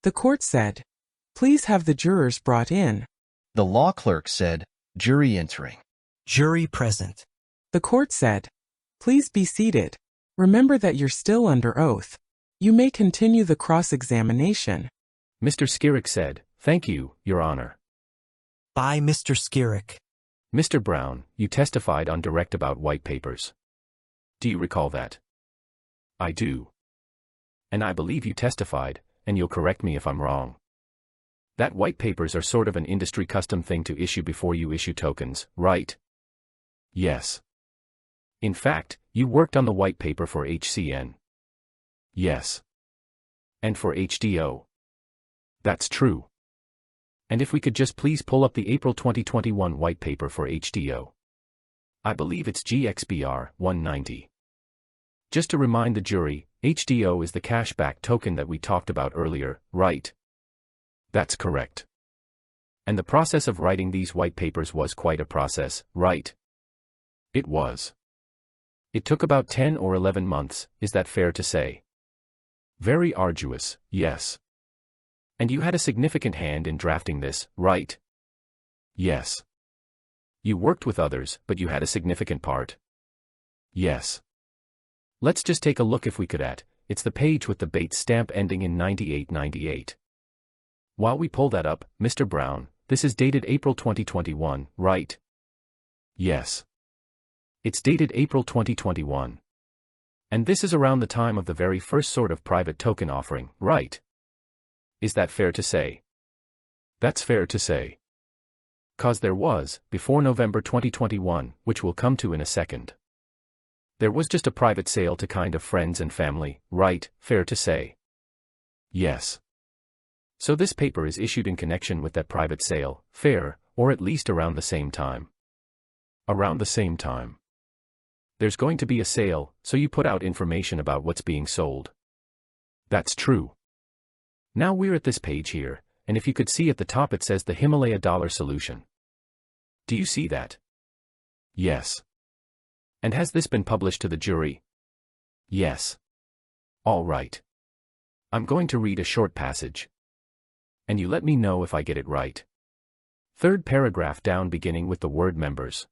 The court said, "Please have the jurors brought in." The law clerk said, "Jury entering." Jury present. The court said, "Please be seated. Remember that you're still under oath. You may continue the cross-examination." Mr. Skirrick said, "Thank you, Your Honor." By Mr. Skirrick. Mr. Brown, you testified on direct about white papers. Do you recall that? I do. And I believe you testified, and you'll correct me if I'm wrong, that white papers are sort of an industry custom thing to issue before you issue tokens, right? Yes. In fact, you worked on the white paper for HCN. Yes. And for HDO. That's true. And if we could just please pull up the April 2021 white paper for HDO. I believe it's GXBR 190. Just to remind the jury, HDO is the cashback token that we talked about earlier, right? That's correct. And the process of writing these white papers was quite a process, right? It was. It took about 10 or 11 months, is that fair to say? Very arduous, yes. And you had a significant hand in drafting this, right? Yes. You worked with others, but you had a significant part. Yes. Let's just take a look if we could at, it's the page with the Bates stamp ending in 9898. While we pull that up, Mr. Brown, this is dated April 2021, right? Yes. It's dated April 2021. And this is around the time of the very first sort of private token offering, right? Is that fair to say? That's fair to say. 'Cause there was, before November 2021, which we'll come to in a second. There was just a private sale to kind of friends and family, right, fair to say? Yes. So this paper is issued in connection with that private sale, fair, or at least around the same time. Around the same time. There's going to be a sale, so you put out information about what's being sold. That's true. Now we're at this page here, and if you could see at the top it says the Himalaya dollar solution. Do you see that? Yes. And has this been published to the jury? Yes. All right. I'm going to read a short passage. And you let me know if I get it right. Third paragraph down beginning with the word members.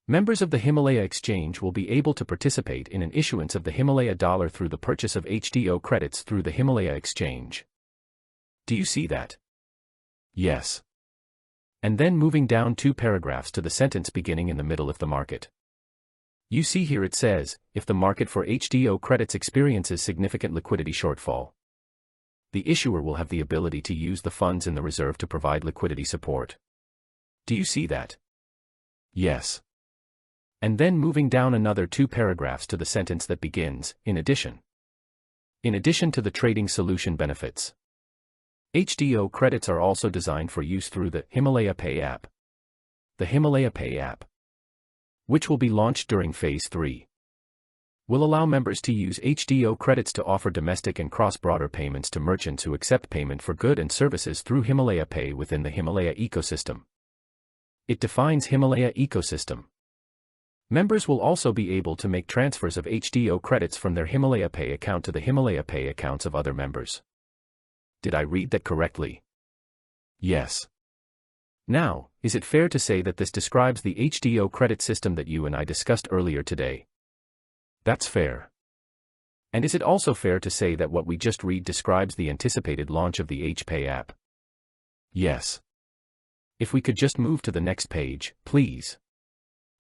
Members of the Himalaya Exchange will be able to participate in an issuance of the Himalaya dollar through the purchase of HDO credits through the Himalaya Exchange. Do you see that? Yes. And then moving down 2 paragraphs to the sentence beginning in the middle of the market. You see here it says, if the market for HDO credits experiences significant liquidity shortfall, the issuer will have the ability to use the funds in the reserve to provide liquidity support. Do you see that? Yes. And then moving down another 2 paragraphs to the sentence that begins, in addition. In addition to the trading solution benefits, HDO credits are also designed for use through the Himalaya Pay app. The Himalaya Pay app, which will be launched during Phase 3, will allow members to use HDO credits to offer domestic and cross-border payments to merchants who accept payment for goods and services through Himalaya Pay within the Himalaya ecosystem. It defines Himalaya ecosystem. Members will also be able to make transfers of HDO credits from their Himalaya Pay account to the Himalaya Pay accounts of other members. Did I read that correctly? Yes. Now, is it fair to say that this describes the HDO credit system that you and I discussed earlier today? That's fair. And is it also fair to say that what we just read describes the anticipated launch of the HPay app? Yes. If we could just move to the next page, please.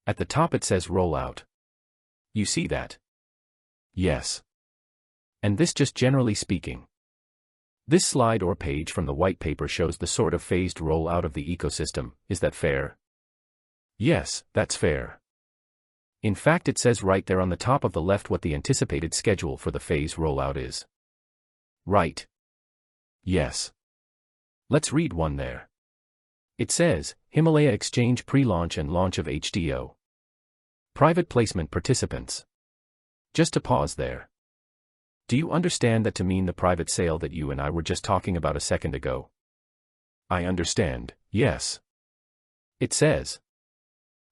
At the top it says rollout. You see that? Yes. And this just generally speaking. This slide or page from the white paper shows the sort of phased rollout of the ecosystem, is that fair? Yes, that's fair. In fact it says right there on the top of the left what the anticipated schedule for the phase rollout is. Right. Yes. Let's read one there. It says, Himalaya Exchange pre-launch and launch of HDO. Private placement participants. Just to pause there. Do you understand that to mean the private sale that you and I were just talking about a second ago? I understand, yes. It says,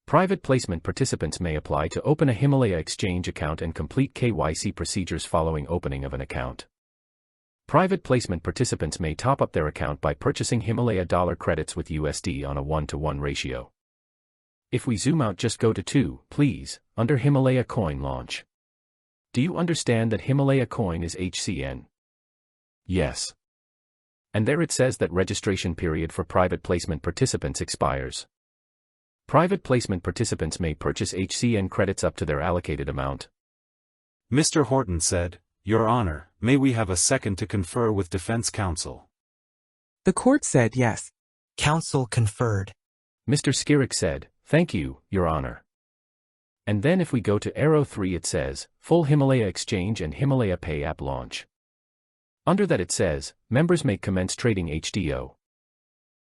private placement participants may apply to open a Himalaya Exchange account and complete KYC procedures following opening of an account. Private placement participants may top up their account by purchasing Himalaya dollar credits with USD on a 1-to-1 ratio. If we zoom out, just go to 2, please, under Himalaya coin launch. Do you understand that Himalaya coin is HCN? Yes. And there it says that registration period for private placement participants expires. Private placement participants may purchase HCN credits up to their allocated amount. Mr. Horton said, Your Honor, may we have a second to confer with defense counsel? The court said yes. Counsel conferred. Mr. Skirek said, Thank you, Your Honor. And then if we go to arrow 3, it says, Full Himalaya Exchange and Himalaya Pay app launch. Under that it says, members may commence trading HDO,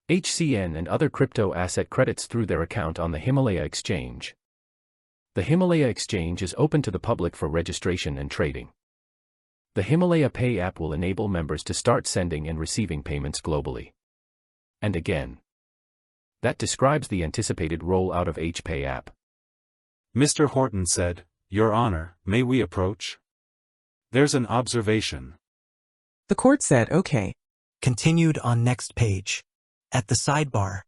HCN and other crypto asset credits through their account on the Himalaya Exchange. The Himalaya Exchange is open to the public for registration and trading. The Himalaya Pay app will enable members to start sending and receiving payments globally. And again, that describes the anticipated rollout of HPay app. Mr. Horton said, Your Honor, may we approach? There's an observation. The court said okay. Continued on next page. At the sidebar.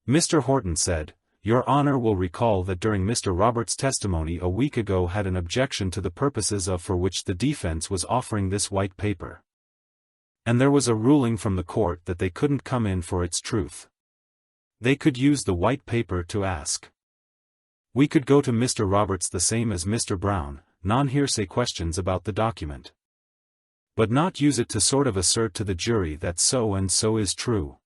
Mr. Horton said, Your Honor will recall that during Mr. Roberts' testimony a week ago had an objection to the purposes of for which the defense was offering this white paper. And there was a ruling from the court that they couldn't come in for its truth. They could use the white paper to ask. We could go to Mr. Roberts the same as Mr. Brown, non-hearsay questions about the document. But not use it to sort of assert to the jury that so and so is true.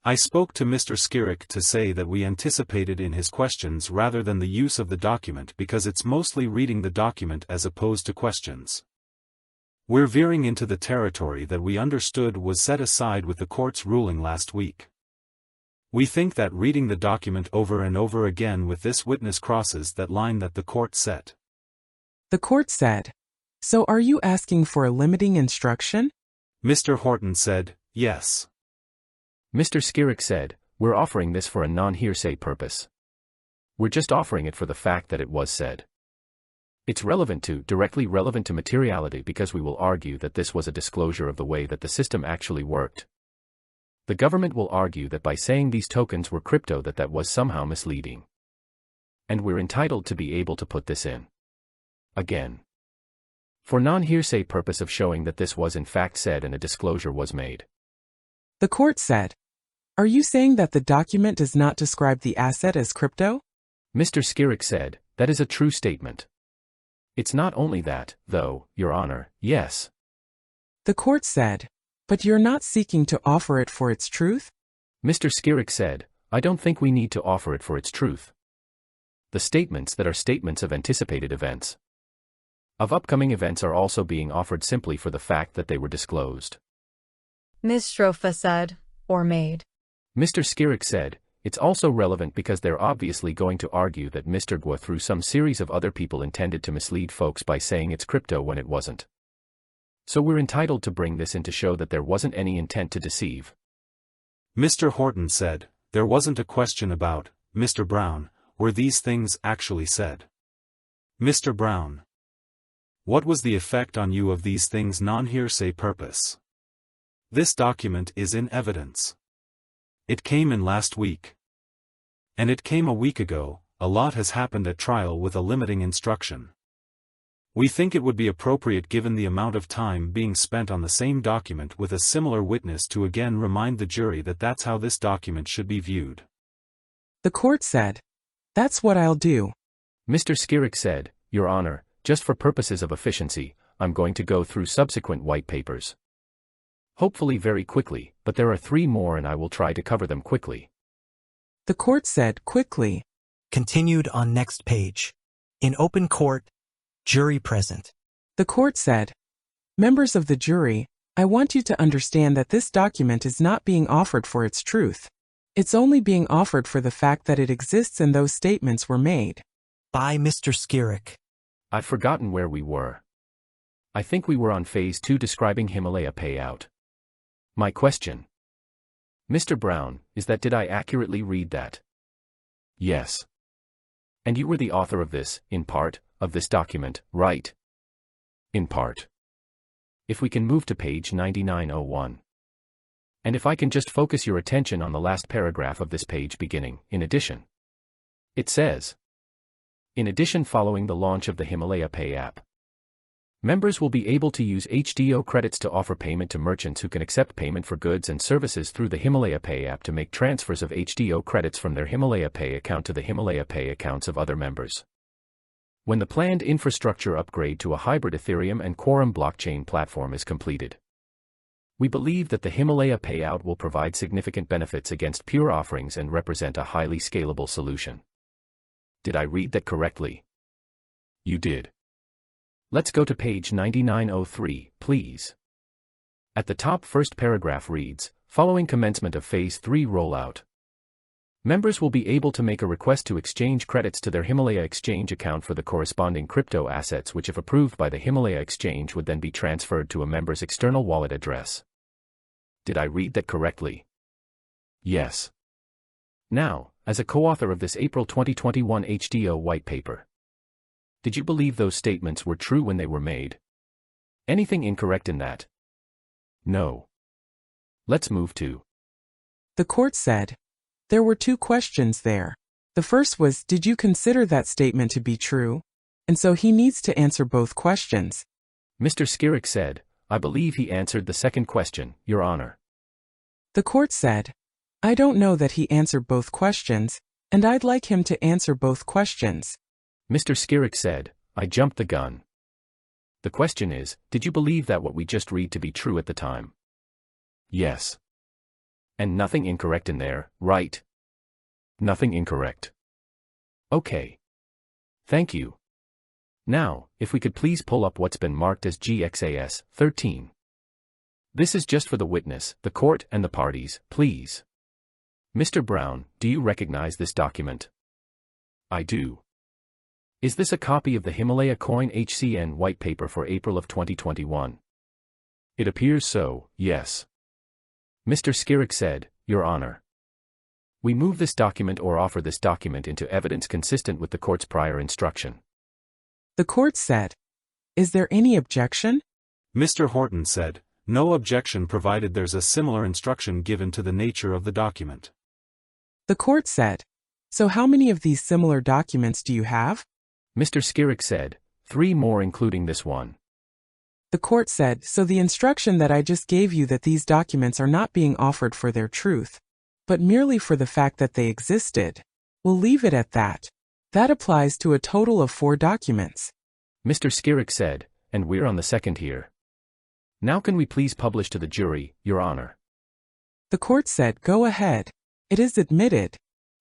I spoke to Mr. Skirek to say that we anticipated in his questions rather than the use of the document because it's mostly reading the document as opposed to questions. We're veering into the territory that we understood was set aside with the court's ruling last week. We think that reading the document over and over again with this witness crosses that line that the court set. The court said, So are you asking for a limiting instruction? Mr. Horton said, Yes. Mr. Skirek said, We're offering this for a non-hearsay purpose. We're just offering it for the fact that it was said. It's directly relevant to materiality because we will argue that this was a disclosure of the way that the system actually worked. The government will argue that by saying these tokens were crypto that was somehow misleading. And we're entitled to be able to put this in. Again. For non-hearsay purpose of showing that this was in fact said and a disclosure was made. The court said, Are you saying that the document does not describe the asset as crypto? Mr. Skirek said, That is a true statement. It's not only that, though, Your Honor, yes. The court said, But you're not seeking to offer it for its truth? Mr. Skirek said, I don't think we need to offer it for its truth. The statements that are statements of anticipated events, of upcoming events are also being offered simply for the fact that they were disclosed. Ms. Strofa said, or made. Mr. Skirek said, It's also relevant because they're obviously going to argue that Mr. Gov't through some series of other people intended to mislead folks by saying it's crypto when it wasn't. So we're entitled to bring this in to show that there wasn't any intent to deceive. Mr. Horton said, There wasn't a question about, Mr. Brown, were these things actually said? Mr. Brown. What was the effect on you of these things non-hearsay purpose? This document is in evidence. It came in last week. And it came a week ago. A lot has happened at trial with a limiting instruction. We think it would be appropriate given the amount of time being spent on the same document with a similar witness to again remind the jury that that's how this document should be viewed. The court said, That's what I'll do. Mr. Skirek said, Your Honor, just for purposes of efficiency, I'm going to go through subsequent white papers. Hopefully very quickly, but there are 3 more and I will try to cover them quickly. The court said quickly. Continued on next page. In open court, jury present. The court said, Members of the jury, I want you to understand that this document is not being offered for its truth. It's only being offered for the fact that it exists and those statements were made. By Mr. Skirek. I've forgotten where we were. I think we were on phase 2 describing Himalaya payout. My question, Mr. Brown, is that did I accurately read that? Yes. And you were the author of this, in part, of this document, right? In part. If we can move to page 9901. And if I can just focus your attention on the last paragraph of this page beginning, in addition. It says, in addition, following the launch of the Himalaya Pay app, members will be able to use HDO credits to offer payment to merchants who can accept payment for goods and services through the Himalaya Pay app to make transfers of HDO credits from their Himalaya Pay account to the Himalaya Pay accounts of other members. When the planned infrastructure upgrade to a hybrid Ethereum and Quorum blockchain platform is completed, we believe that the Himalaya payout will provide significant benefits against pure offerings and represent a highly scalable solution. Did I read that correctly? You did. Let's go to page 9903, please. At the top, first paragraph reads, following commencement of Phase 3 rollout, members will be able to make a request to exchange credits to their Himalaya Exchange account for the corresponding crypto assets, which if approved by the Himalaya Exchange would then be transferred to a member's external wallet address. Did I read that correctly? Yes. Now, as a co-author of this April 2021 HDO white paper, did you believe those statements were true when they were made? Anything incorrect in that? No. Let's move to. The court said, there were two questions there. The first was, did you consider that statement to be true? And so he needs to answer both questions. Mr. Skirik said, I believe he answered the second question, Your Honor. The court said, I don't know that he answered both questions, and I'd like him to answer both questions. Mr. Skirik said, I jumped the gun. The question is, did you believe that what we just read to be true at the time? Yes. And nothing incorrect in there, right? Nothing incorrect. Okay. Thank you. Now, if we could please pull up what's been marked as GXAS 13. This is just for the witness, the court, and the parties, please. Mr. Brown, do you recognize this document? I do. Is this a copy of the Himalaya Coin HCN white paper for April of 2021? It appears so, yes. Mr. Skirik said, Your Honor. We move this document or offer this document into evidence consistent with the court's prior instruction. The court said, is there any objection? Mr. Horton said, no objection provided there's a similar instruction given to the nature of the document. The court said, so how many of these similar documents do you have? Mr. Skirik said, 3 more including this one. The court said, so the instruction that I just gave you that these documents are not being offered for their truth, but merely for the fact that they existed. We'll leave it at that. That applies to a total of 4 documents. Mr. Skirik said, and we're on the second here. Now can we please publish to the jury, Your Honor? The court said, go ahead. It is admitted.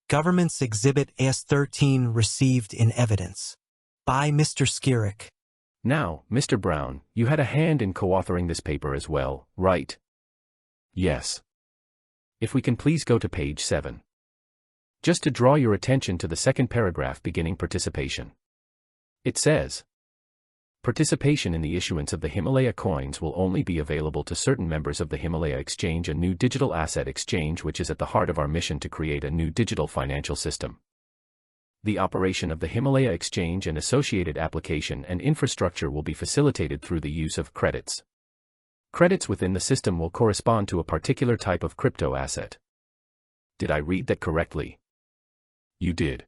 Government's Exhibit S13 received in evidence. By Mr. Skirik. Now, Mr. Brown, you had a hand in co-authoring this paper as well, right? Yes. If we can please go to page 7. Just to draw your attention to the second paragraph beginning participation. It says, participation in the issuance of the Himalaya coins will only be available to certain members of the Himalaya Exchange, a new digital asset exchange which is at the heart of our mission to create a new digital financial system. The operation of the Himalaya Exchange and associated application and infrastructure will be facilitated through the use of credits. Credits within the system will correspond to a particular type of crypto asset. Did I read that correctly? You did.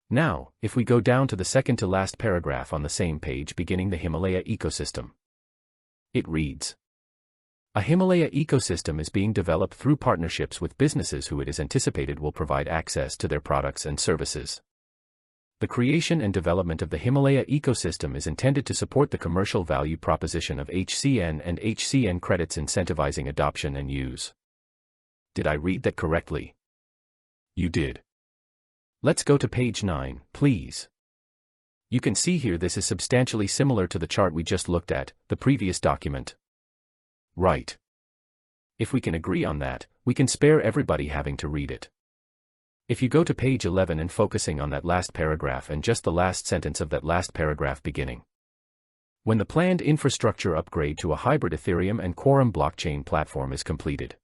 Now, if we go down to the second to last paragraph on the same page beginning the Himalaya ecosystem. It reads, a Himalaya ecosystem is being developed through partnerships with businesses who it is anticipated will provide access to their products and services. The creation and development of the Himalaya ecosystem is intended to support the commercial value proposition of HCN and HCN credits, incentivizing adoption and use. Did I read that correctly? You did. Let's go to page 9, please. You can see here this is substantially similar to the chart we just looked at, the previous document. Right. If we can agree on that, we can spare everybody having to read it. If you go to page 11 and focusing on that last paragraph and just the last sentence of that last paragraph beginning. When the planned infrastructure upgrade to a hybrid Ethereum and Quorum blockchain platform is completed,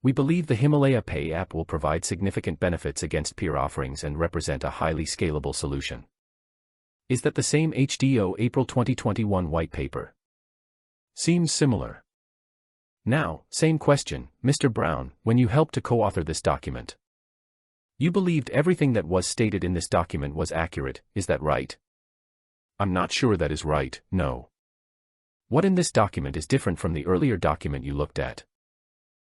we believe the Himalaya Pay app will provide significant benefits against peer offerings and represent a highly scalable solution. Is that the same HDO April 2021 white paper? Seems similar. Now, same question, Mr. Brown, when you helped to co-author this document. You believed everything that was stated in this document was accurate, is that right? I'm not sure that is right, no. What in this document is different from the earlier document you looked at?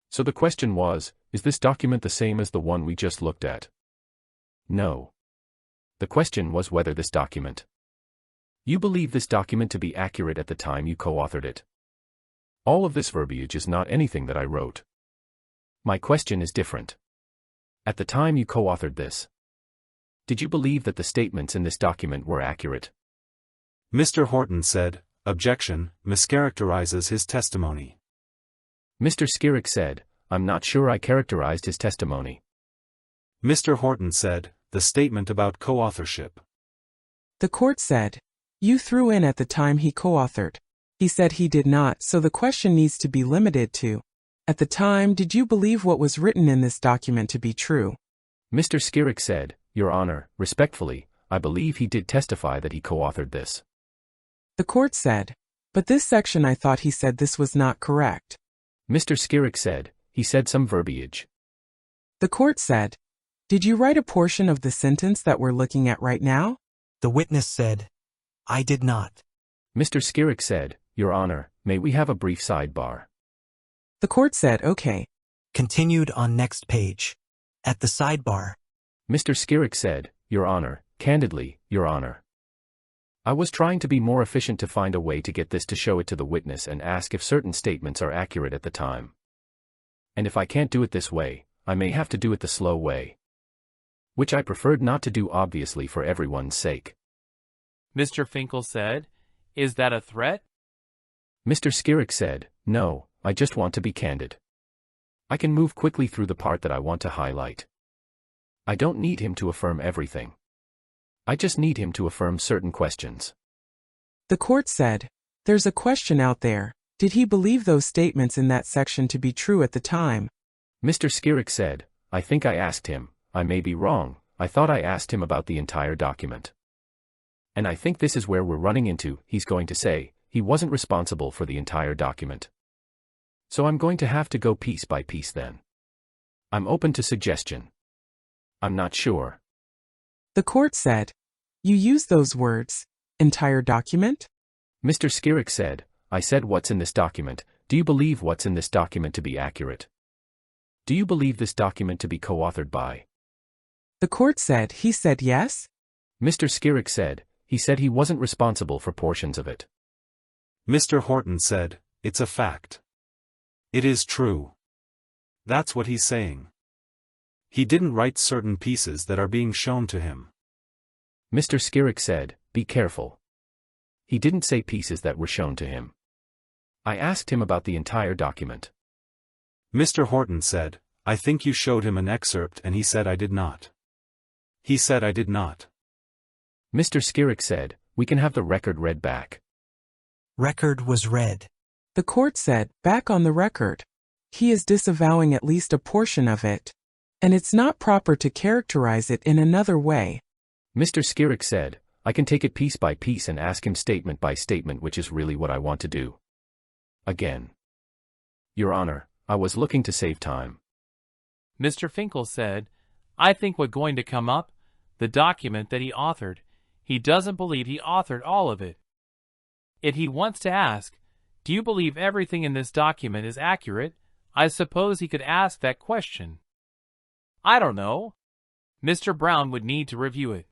So the question was, is this document the same as the one we just looked at? No. The question was whether this document. You believe this document to be accurate at the time you co-authored it. All of this verbiage is not anything that I wrote. My question is different. At the time you co-authored this, did you believe that the statements in this document were accurate? Mr. Horton said, objection, mischaracterizes his testimony. Mr. Skirrick said, I'm not sure I characterized his testimony. Mr. Horton said, the statement about co-authorship. The court said, you threw in at the time he co-authored. He said he did not, so the question needs to be limited to, at the time, did you believe what was written in this document to be true? Mr. Skirrick said, Your Honor, respectfully, I believe he did testify that he co-authored this. The court said, but this section I thought he said this was not correct. Mr. Skirrick said, he said some verbiage. The court said, did you write a portion of the sentence that we're looking at right now? The witness said, I did not. Mr. Skirrick said, Your Honor, may we have a brief sidebar? The court said, okay. Continued on next page. At the sidebar. Mr. Skirrick said, Your Honor, candidly, Your Honor. I was trying to be more efficient to find a way to get this to show it to the witness and ask if certain statements are accurate at the time. And if I can't do it this way, I may have to do it the slow way. Which I preferred not to do obviously for everyone's sake. Mr. Finkel said, Is that a threat? Mr. Skirrick said, No, I just want to be candid. I can move quickly through the part that I want to highlight. I don't need him to affirm everything. I just need him to affirm certain questions. The court said, there's a question out there. Did he believe those statements in that section to be true at the time? Mr. Skirrick said, I think I asked him. I may be wrong. I thought I asked him about the entire document. And I think this is where we're running into, he's going to say, he wasn't responsible for the entire document. So I'm going to have to go piece by piece then. I'm open to suggestion. I'm not sure. The court said, you used those words, entire document? Mr. Skirrick said, I said what's in this document. Do you believe what's in this document to be accurate? Do you believe this document to be co-authored by? The court said, he said yes? Mr. Skirrick said, he said he wasn't responsible for portions of it. Mr. Horton said, it's a fact. It is true. That's what he's saying. He didn't write certain pieces that are being shown to him. Mr. Skirrick said, be careful. He didn't say pieces that were shown to him. I asked him about the entire document. Mr. Horton said, I think you showed him an excerpt and he said I did not. He said I did not. Mr. Skirrick said, we can have the record read back. Record was read. The court said, back on the record. He is disavowing at least a portion of it. And it's not proper to characterize it in another way. Mr. Skirrick said, I can take it piece by piece and ask him statement by statement, which is really what I want to do. Again. Your Honor, I was looking to save time. Mr. Finkel said, I think what's going to come up, the document that he authored, he doesn't believe he authored all of it. If he wants to ask, do you believe everything in this document is accurate? I suppose he could ask that question. I don't know. Mr. Brown would need to review it.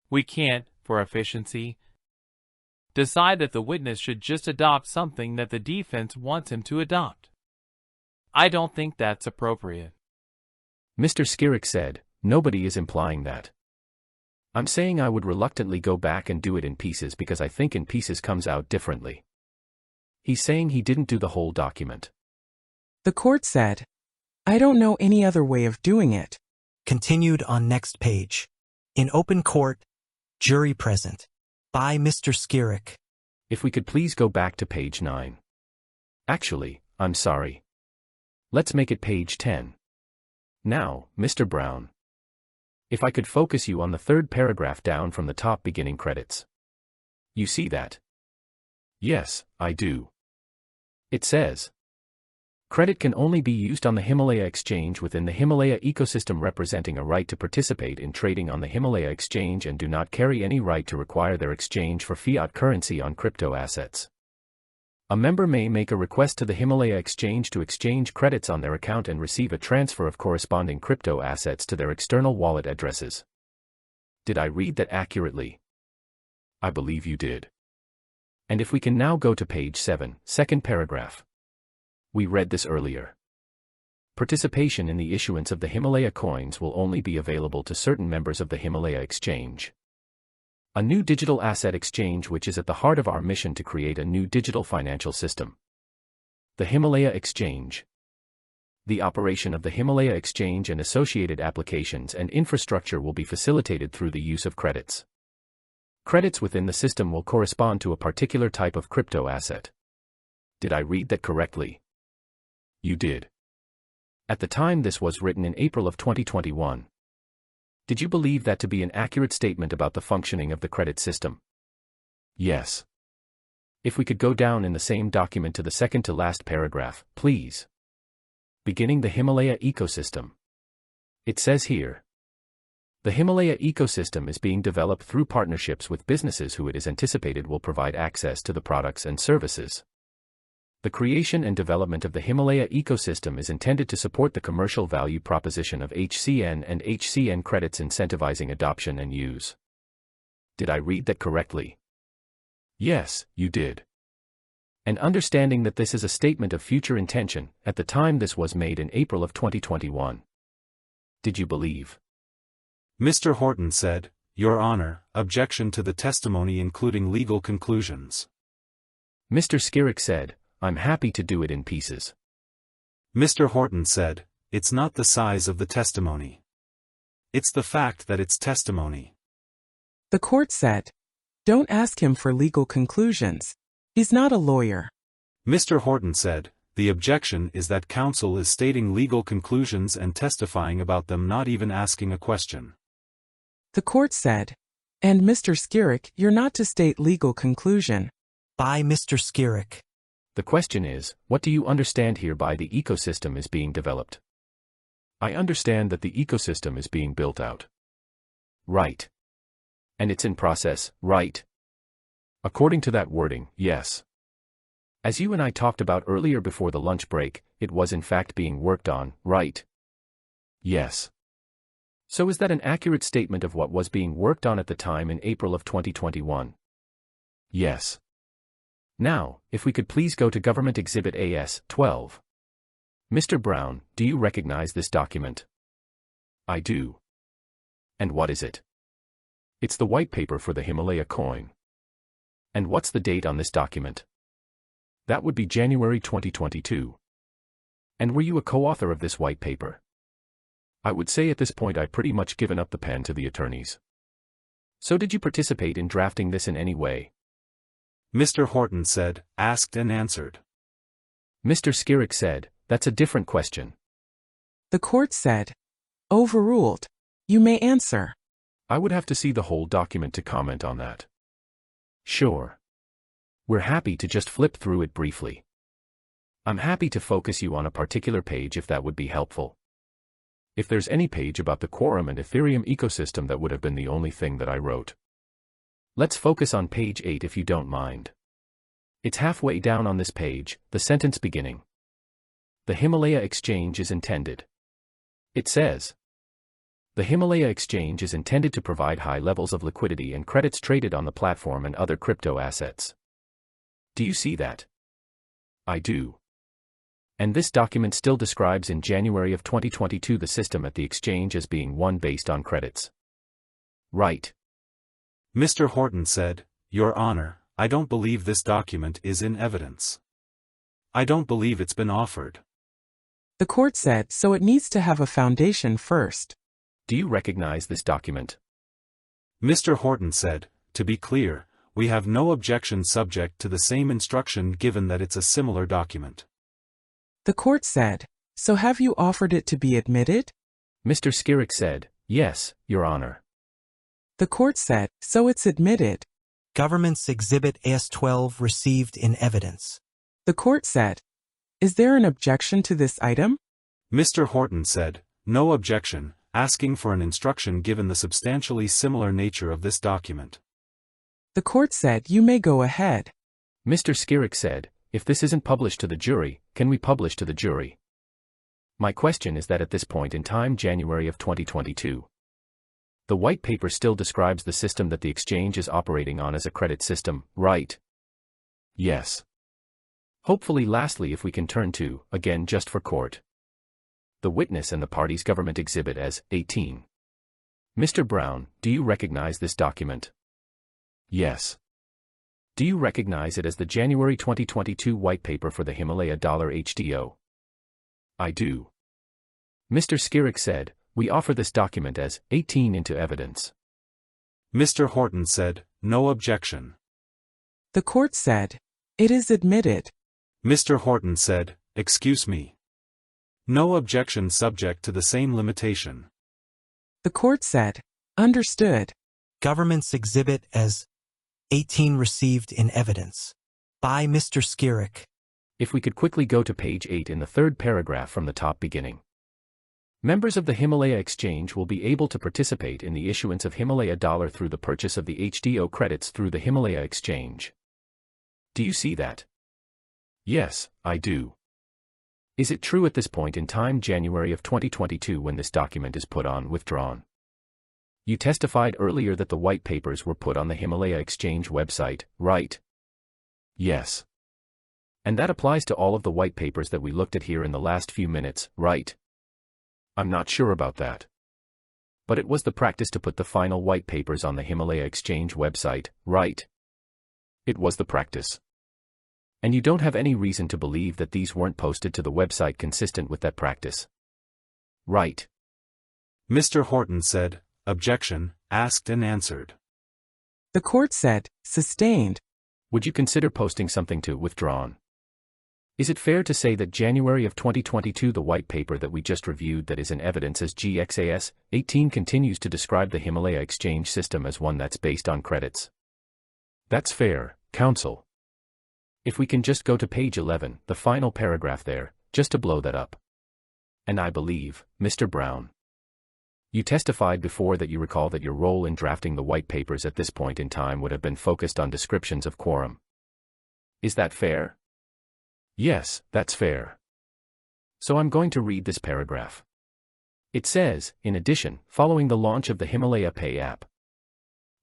We can't, for efficiency, decide that the witness should just adopt something that the defense wants him to adopt. I don't think that's appropriate. Mr. Skirrick said, nobody is implying that. I'm saying I would reluctantly go back and do it in pieces because I think in pieces comes out differently. He's saying he didn't do the whole document. The court said, I don't know any other way of doing it. Continued on next page. In open court, jury present. By Mr. Skirrick. If we could please go back to page 9. Actually, I'm sorry. Let's make it page 10. Now, Mr. Brown. If I could focus you on the third paragraph down from the top beginning credits. You see that? Yes, I do. It says, credit can only be used on the Himalaya exchange within the Himalaya ecosystem, representing a right to participate in trading on the Himalaya exchange, and do not carry any right to require their exchange for fiat currency on crypto assets. A member may make a request to the Himalaya exchange to exchange credits on their account and receive a transfer of corresponding crypto assets to their external wallet addresses. Did I read that accurately? I believe you did. And if we can now go to page 7, second paragraph. We read this earlier. Participation in the issuance of the Himalaya coins will only be available to certain members of the Himalaya exchange. A new digital asset exchange, which is at the heart of our mission to create a new digital financial system. The Himalaya exchange. The operation of the Himalaya exchange and associated applications and infrastructure will be facilitated through the use of credits. Credits within the system will correspond to a particular type of crypto asset. Did I read that correctly? You did. At the time this was written in April of 2021. Did you believe that to be an accurate statement about the functioning of the credit system? Yes. If we could go down in the same document to the second to last paragraph, please. Beginning the Himalaya ecosystem. It says here, the Himalaya ecosystem is being developed through partnerships with businesses who it is anticipated will provide access to the products and services. The creation and development of the Himalaya ecosystem is intended to support the commercial value proposition of HCN and HCN credits, incentivizing adoption and use. Did I read that correctly? Yes, you did. And understanding that this is a statement of future intention, at the time this was made in April of 2021. Did you believe? Mr. Horton said, Your Honor, objection to the testimony including legal conclusions. Mr. Skirek said, I'm happy to do it in pieces. Mr. Horton said, it's not the size of the testimony. It's the fact that it's testimony. The court said, don't ask him for legal conclusions. He's not a lawyer. Mr. Horton said, the objection is that counsel is stating legal conclusions and testifying about them, not even asking a question. The court said, and Mr. Skirek, you're not to state legal conclusion. By Mr. Skirek. The question is, what do you understand here by the ecosystem is being developed? I understand that the ecosystem is being built out. Right. And it's in process, right? According to that wording, yes. As you and I talked about earlier before the lunch break, it was in fact being worked on, right? Yes. So is that an accurate statement of what was being worked on at the time in April of 2021? Yes. Now, if we could please go to Government Exhibit AS-12. Mr. Brown, do you recognize this document? I do. And what is it? It's the white paper for the Himalaya coin. And what's the date on this document? That would be January 2022. And were you a co-author of this white paper? I would say at this point I've pretty much given up the pen to the attorneys. So did you participate in drafting this in any way? Mr. Horton said, asked and answered. Mr. Skirek said, that's a different question. The court said, overruled. You may answer. I would have to see the whole document to comment on that. Sure. We're happy to just flip through it briefly. I'm happy to focus you on a particular page if that would be helpful. If there's any page about the Quorum and Ethereum ecosystem, that would have been the only thing that I wrote. Let's focus on page 8 if you don't mind. It's halfway down on this page, the sentence beginning. The Himalaya exchange is intended. It says, the Himalaya exchange is intended to provide high levels of liquidity and credits traded on the platform and other crypto assets. Do you see that? I do. And this document still describes in January of 2022 the system at the exchange as being one based on credits. Right. Mr. Horton said, Your Honor, I don't believe this document is in evidence. I don't believe it's been offered. The court said, so it needs to have a foundation first. Do you recognize this document? Mr. Horton said, to be clear, we have no objection subject to the same instruction given that it's a similar document. The court said, so have you offered it to be admitted? Mr. Skirek said, yes, Your Honor. The court said, so it's admitted. Government's Exhibit AS-12 received in evidence. The court said, "Is there an objection to this item?" Mr. Horton said, "No objection," asking for an instruction given the substantially similar nature of this document. The court said, "You may go ahead." Mr. Skirek said, "If this isn't published to the jury, can we publish to the jury?" My question is that at this point in time, January of 2022, the white paper still describes the system that the exchange is operating on as a credit system, right? Yes. Hopefully, lastly, if we can turn to, again just for court, the witness and the party's government exhibit as 18. Mr. Brown, do you recognize this document? Yes. Do you recognize it as the January 2022 white paper for the Himalaya $HDO? I do. Mr. Skirek said, "We offer this document as 18 into evidence." Mr. Horton said, "No objection." The court said, "It is admitted." Mr. Horton said, "Excuse me. No objection subject to the same limitation." The court said, "Understood." Government's exhibit as 18 received in evidence. By Mr. Skirek. If we could quickly go to page 8 in the third paragraph from the top beginning. Members of the Himalaya Exchange will be able to participate in the issuance of Himalaya dollar through the purchase of the HDO credits through the Himalaya Exchange. Do you see that? Yes, I do. Is it true at this point in time, January of 2022, when this document is put on withdrawn? You testified earlier that the white papers were put on the Himalaya Exchange website, right? Yes. And that applies to all of the white papers that we looked at here in the last few minutes, right? I'm not sure about that. But it was the practice to put the final white papers on the Himalaya Exchange website, right? It was the practice. And you don't have any reason to believe that these weren't posted to the website consistent with that practice. Right. Mr. Horton said, "Objection," asked and answered. The court said, "Sustained." Would you consider posting something to withdrawn? Is it fair to say that January of 2022, the white paper that we just reviewed that is in evidence as GXAS 18 continues to describe the Himalaya Exchange system as one that's based on credits? That's fair, counsel. If we can just go to page 11, the final paragraph there, just to blow that up. And I believe, Mr. Brown, you testified before that you recall that your role in drafting the white papers at this point in time would have been focused on descriptions of quorum. Is that fair? Yes, that's fair. So I'm going to read this paragraph. It says, in addition, following the launch of the Himalaya Pay app,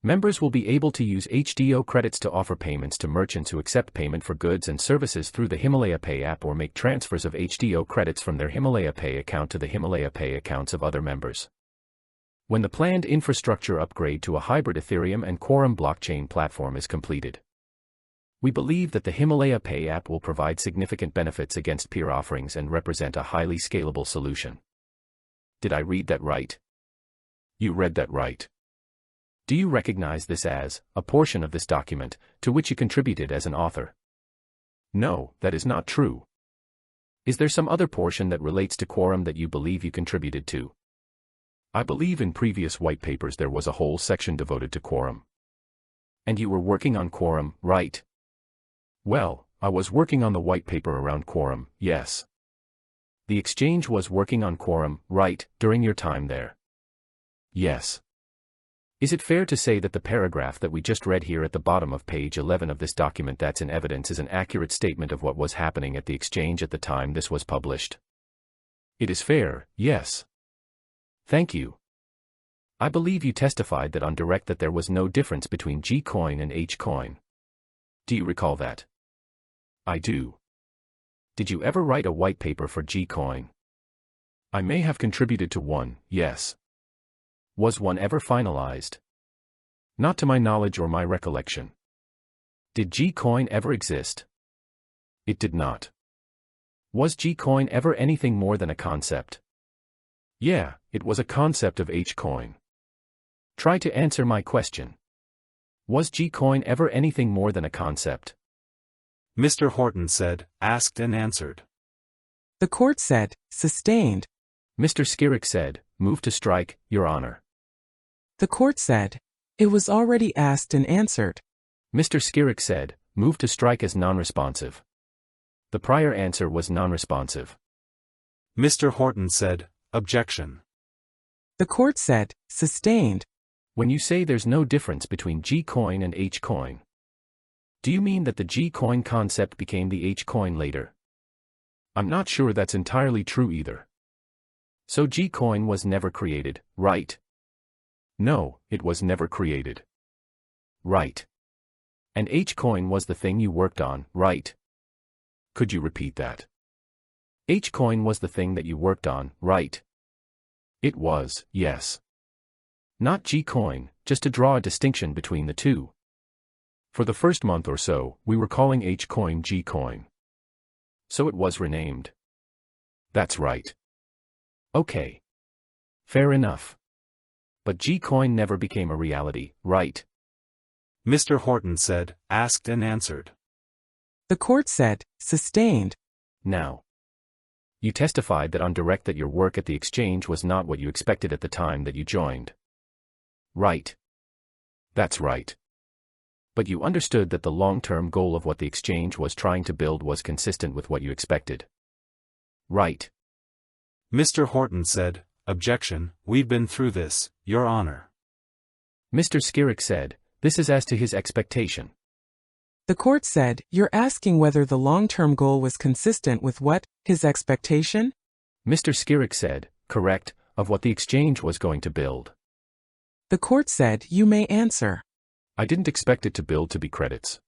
members will be able to use HDO credits to offer payments to merchants who accept payment for goods and services through the Himalaya Pay app or make transfers of HDO credits from their Himalaya Pay account to the Himalaya Pay accounts of other members. When the planned infrastructure upgrade to a hybrid Ethereum and Quorum blockchain platform is completed, we believe that the Himalaya Pay app will provide significant benefits against peer offerings and represent a highly scalable solution. Did I read that right? You read that right. Do you recognize this as a portion of this document to which you contributed as an author? No, that is not true. Is there some other portion that relates to Quorum that you believe you contributed to? I believe in previous white papers there was a whole section devoted to Quorum. And you were working on Quorum, right? Well, I was working on the white paper around Quorum, yes. The exchange was working on Quorum, right, during your time there? Yes. Is it fair to say that the paragraph that we just read here at the bottom of page 11 of this document that's in evidence is an accurate statement of what was happening at the exchange at the time this was published? It is fair, yes. Thank you. I believe you testified that on direct that there was no difference between G-Coin and H-Coin. Do you recall that? I do. Did you ever write a white paper for G-Coin? I may have contributed to one, yes. Was one ever finalized? Not to my knowledge or my recollection. Did G-Coin ever exist? It did not. Was G-Coin ever anything more than a concept? Yeah, it was a concept of H-Coin. Try to answer my question. Was G-Coin ever anything more than a concept? Mr. Horton said, asked and answered. The court said, "Sustained." Mr. Skirek said, "Move to strike, Your Honor." The court said, "It was already asked and answered." Mr. Skirek said, "Move to strike as non-responsive." The prior answer was non-responsive. Mr. Horton said, objection. The court said, sustained. When you say there's no difference between G-coin and H-coin, do you mean that the G-coin concept became the H-coin later? I'm not sure that's entirely true either. So G-coin was never created, right? No, it was never created. Right. And H-coin was the thing you worked on, right? Could you repeat that? H-coin was the thing that you worked on, right? It was, yes. Not G-coin, just to draw a distinction between the two. For the first month or so, we were calling H-coin G-coin. So it was renamed. That's right. Okay. Fair enough. But G-coin never became a reality, right? Mr. Horton said, asked and answered. The court said, sustained. Now, you testified that on direct that your work at the exchange was not what you expected at the time that you joined. Right. That's right. But you understood that the long-term goal of what the exchange was trying to build was consistent with what you expected. Right. Mr. Horton said, objection, we've been through this, Your Honor. Mr. Skirrick said, this is as to his expectation. The court said, you're asking whether the long-term goal was consistent with what, his expectation? Mr. Skirrick said, correct, of what the exchange was going to build. The court said, you may answer. I didn't expect it to build to be credits.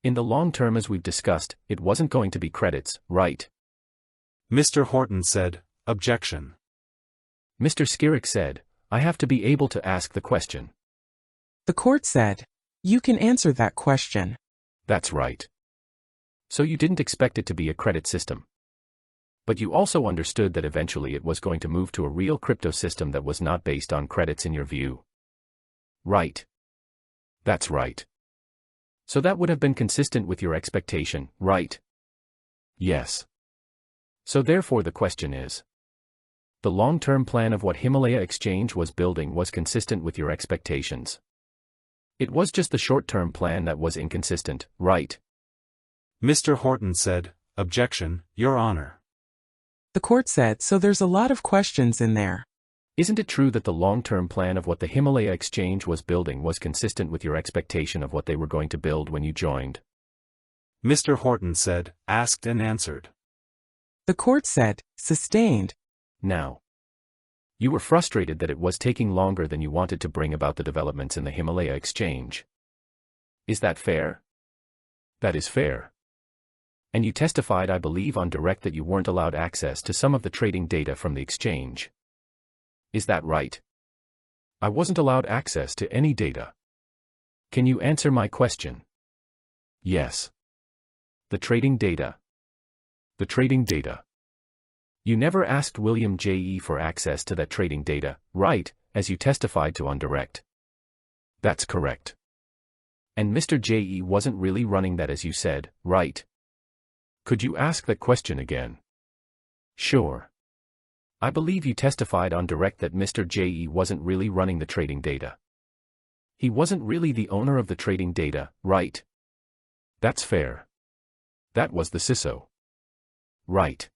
In the long term, as we've discussed, it wasn't going to be credits, right? Mr. Horton said, objection. Mr. Skirrick said, I have to be able to ask the question. The court said, you can answer that question. That's right. So you didn't expect it to be a credit system. But you also understood that eventually it was going to move to a real crypto system that was not based on credits in your view. Right. That's right. So that would have been consistent with your expectation, right? Yes. So therefore the question is, the long-term plan of what Himalaya Exchange was building was consistent with your expectations. It was just the short-term plan that was inconsistent, right? Mr. Horton said, objection, Your Honor. The court said, so there's a lot of questions in there. Isn't it true that the long-term plan of what the Himalaya Exchange was building was consistent with your expectation of what they were going to build when you joined? Mr. Horton said, asked and answered. The court said, sustained. Now, you were frustrated that it was taking longer than you wanted to bring about the developments in the Himalaya Exchange. Is that fair? That is fair. And you testified, I believe, on direct that you weren't allowed access to some of the trading data from the exchange. Is that right? I wasn't allowed access to any data. Can you answer my question? Yes. The trading data. The trading data. You never asked William J.E. for access to that trading data, right, as you testified to on direct. That's correct. And Mr. J.E. wasn't really running that as you said, right? Could you ask that question again? Sure. I believe you testified on direct that Mr. J.E. wasn't really running the trading data. He wasn't really the owner of the trading data, right? That's fair. That was the CISO. Right.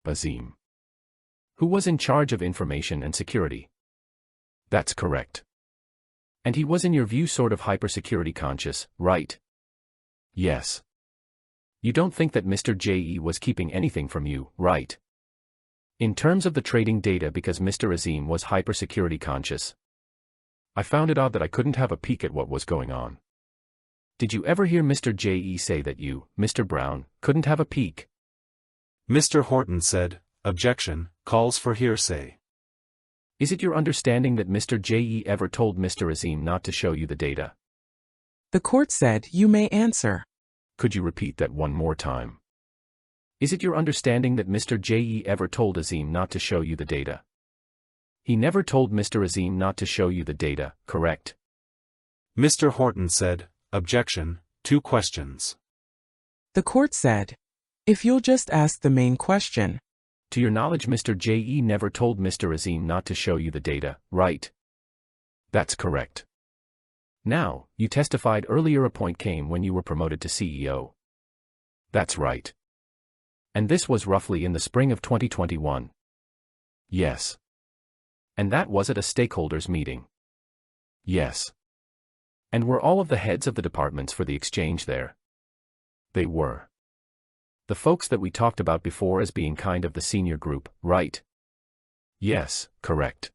Azim. Who was in charge of information and security. That's correct. And he was in your view sort of hypersecurity conscious, right? Yes. You don't think that Mr. J.E. was keeping anything from you, right? In terms of the trading data, because Mr. Azim was hypersecurity conscious. I found it odd that I couldn't have a peek at what was going on. Did you ever hear Mr. J.E. say that you, Mr. Brown, couldn't have a peek? Mr. Horton said, objection, calls for hearsay. Is it your understanding that Mr. J.E. ever told Mr. Azim not to show you the data? The court said, you may answer. Could you repeat that one more time? Is it your understanding that Mr. J.E. ever told Azim not to show you the data? He never told Mr. Azim not to show you the data, correct? Mr. Horton said, objection, 2 questions. The court said, if you'll just ask the main question. To your knowledge, Mr. J.E. never told Mr. Azim not to show you the data, right? That's correct. Now, you testified earlier a point came when you were promoted to CEO. That's right. And this was roughly in the spring of 2021. Yes. And that was at a stakeholders meeting. Yes. And were all of the heads of the departments for the exchange there? They were. The folks that we talked about before as being kind of the senior group, right? Yes, correct.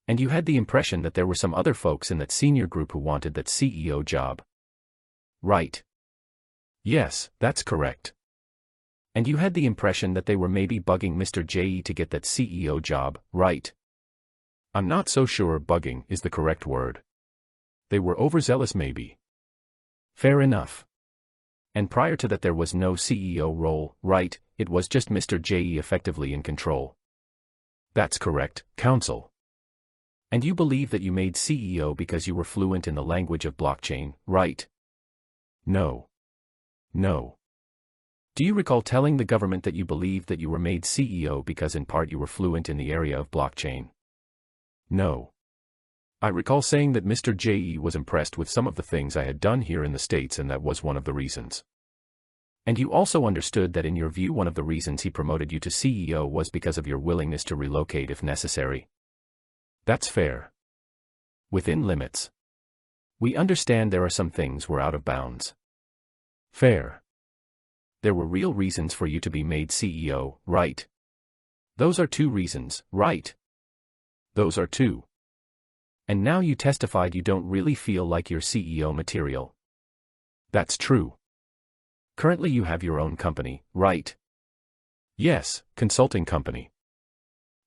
And you had the impression that there were some other folks in that senior group who wanted that CEO job. Right. Yes, that's correct. And you had the impression that they were maybe bugging Mr. J.E. to get that CEO job, right? I'm not so sure bugging is the correct word. They were overzealous maybe. Fair enough. And prior to that there was no CEO role, right? It was just Mr. J.E. effectively in control. That's correct, counsel. And you believe that you made CEO because you were fluent in the language of blockchain, right? No. No. Do you recall telling the government that you believed that you were made CEO because in part you were fluent in the area of blockchain? No. I recall saying that Mr. J.E. was impressed with some of the things I had done here in the States and that was one of the reasons. And you also understood that in your view one of the reasons he promoted you to CEO was because of your willingness to relocate if necessary. That's fair. Within limits. We understand there are some things were out of bounds. Fair. There were real reasons for you to be made CEO, right? Those are two reasons, right? Those are two. And now you testified you don't really feel like you're CEO material. That's true. Currently you have your own company, right? Yes, consulting company.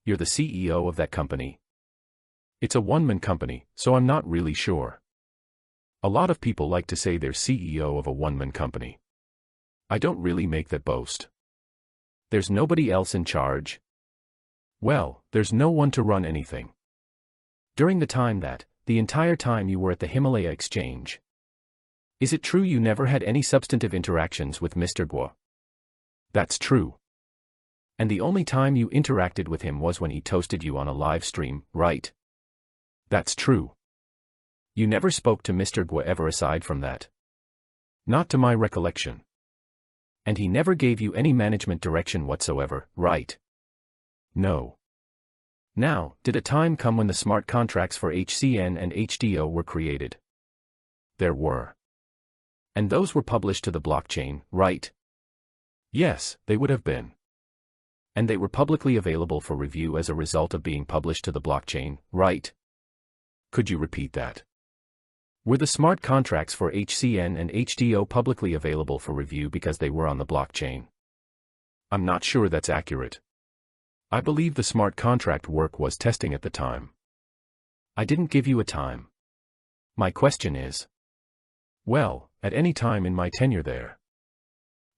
You're the CEO of that company. It's a one-man company, so I'm not really sure. A lot of people like to say they're CEO of a one-man company. I don't really make that boast. There's nobody else in charge. Well, there's no one to run anything. During the entire time you were at the Himalaya exchange. Is it true you never had any substantive interactions with Mr. Gov't? That's true. And the only time you interacted with him was when he toasted you on a live stream, right? That's true. You never spoke to Mr. Gov't ever aside from that. Not to my recollection. And he never gave you any management direction whatsoever, right? No. Now, did a time come when the smart contracts for HCN and HDO were created? There were. And those were published to the blockchain, right? Yes, they would have been. And they were publicly available for review as a result of being published to the blockchain, right? Could you repeat that? Were the smart contracts for HCN and HDO publicly available for review because they were on the blockchain? I'm not sure that's accurate. I believe the smart contract work was testing at the time. I didn't give you a time. My question is, well, at any time in my tenure there.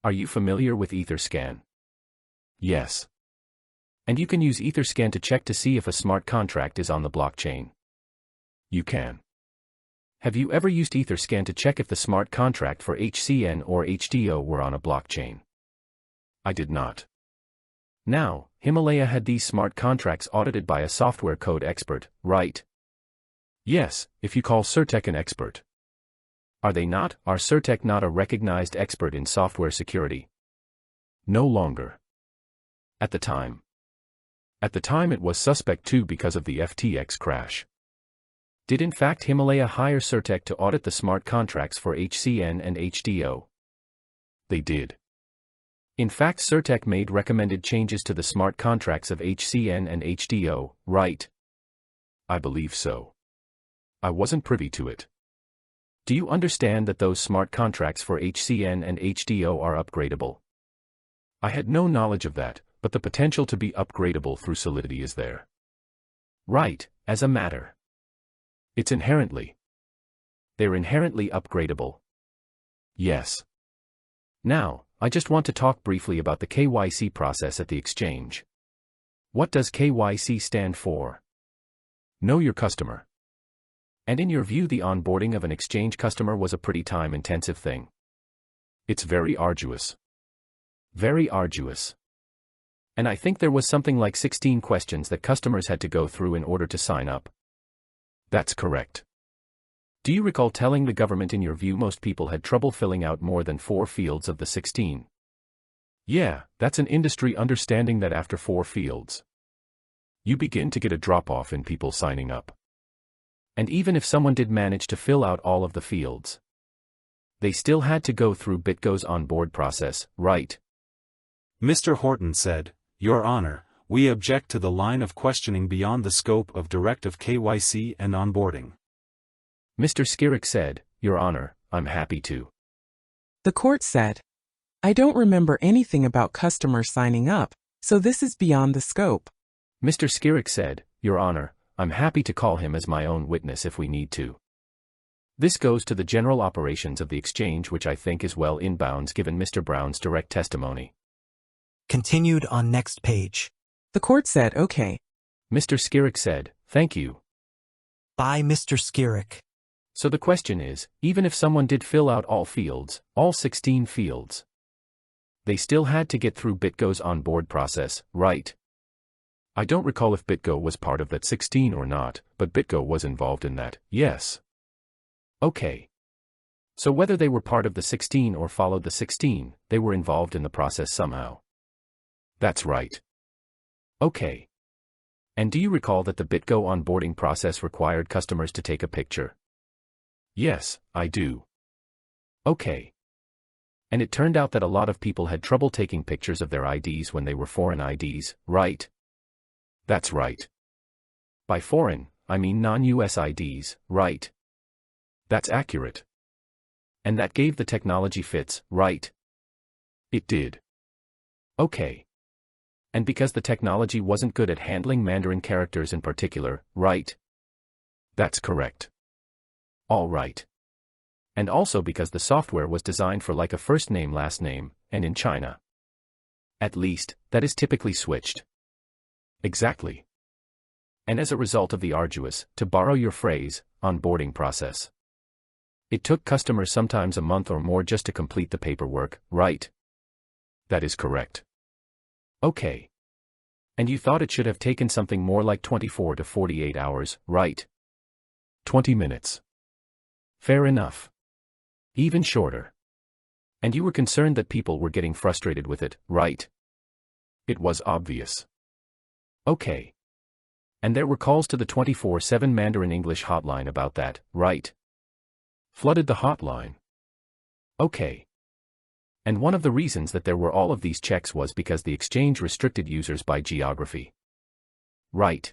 Are you familiar with Etherscan? Yes. And you can use Etherscan to check to see if a smart contract is on the blockchain. You can. Have you ever used Etherscan to check if the smart contract for HCN or HDO were on a blockchain? I did not. Now, Himalaya had these smart contracts audited by a software code expert, right? Yes, if you call Certec an expert. Are they not? Are Certec not a recognized expert in software security? No longer. At the time. At the time it was suspect too because of the FTX crash. Did in fact Himalaya hire Certec to audit the smart contracts for HCN and HDO? They did. In fact Certec made recommended changes to the smart contracts of HCN and HDO, right? I believe so. I wasn't privy to it. Do you understand that those smart contracts for HCN and HDO are upgradable? I had no knowledge of that, but the potential to be upgradable through Solidity is there. Right, as a matter. It's inherently. They're inherently upgradable. Yes. Now, I just want to talk briefly about the KYC process at the exchange. What does KYC stand for? Know your customer. And in your view the onboarding of an exchange customer was a pretty time-intensive thing. It's very arduous. Very arduous. And I think there was something like 16 questions that customers had to go through in order to sign up. That's correct. Do you recall telling the government in your view most people had trouble filling out more than 4 fields of the 16? Yeah, that's an industry understanding that after 4 fields, you begin to get a drop-off in people signing up. And even if someone did manage to fill out all of the fields, they still had to go through BitGo's onboard process, right? Mr. Horton said, Your Honor, we object to the line of questioning beyond the scope of directive KYC and onboarding. Mr. Skirek said, Your Honor, I'm happy to. The court said, I don't remember anything about customers signing up, so this is beyond the scope. Mr. Skirek said, Your Honor, I'm happy to call him as my own witness if we need to. This goes to the general operations of the exchange, which I think is well in bounds given Mr. Brown's direct testimony. Continued on next page. The court said, okay. Mr. Skirek said, Thank you. By Mr. Skirek. So the question is, even if someone did fill out all fields, all 16 fields, they still had to get through BitGo's onboard process, right? I don't recall if BitGo was part of that 16 or not, but BitGo was involved in that, yes. Okay. So whether they were part of the 16 or followed the 16, they were involved in the process somehow. That's right. Okay. And do you recall that the BitGo onboarding process required customers to take a picture? Yes, I do. Okay. And it turned out that a lot of people had trouble taking pictures of their IDs when they were foreign IDs, right? That's right. By foreign, I mean non-US IDs, right? That's accurate. And that gave the technology fits, right? It did. Okay. And because the technology wasn't good at handling Mandarin characters in particular, right? That's correct. All right. And also because the software was designed for like a first name last name, and in China. At least, that is typically switched. Exactly. And as a result of the arduous, to borrow your phrase, onboarding process, it took customers sometimes a month or more just to complete the paperwork, right? That is correct. Okay. And you thought it should have taken something more like 24 to 48 hours, right? 20 minutes. Fair enough. Even shorter. And you were concerned that people were getting frustrated with it, right? It was obvious. Okay. And there were calls to the 24/7 Mandarin English hotline about that, right? Flooded the hotline. Okay. And one of the reasons that there were all of these checks was because the exchange restricted users by geography. Right.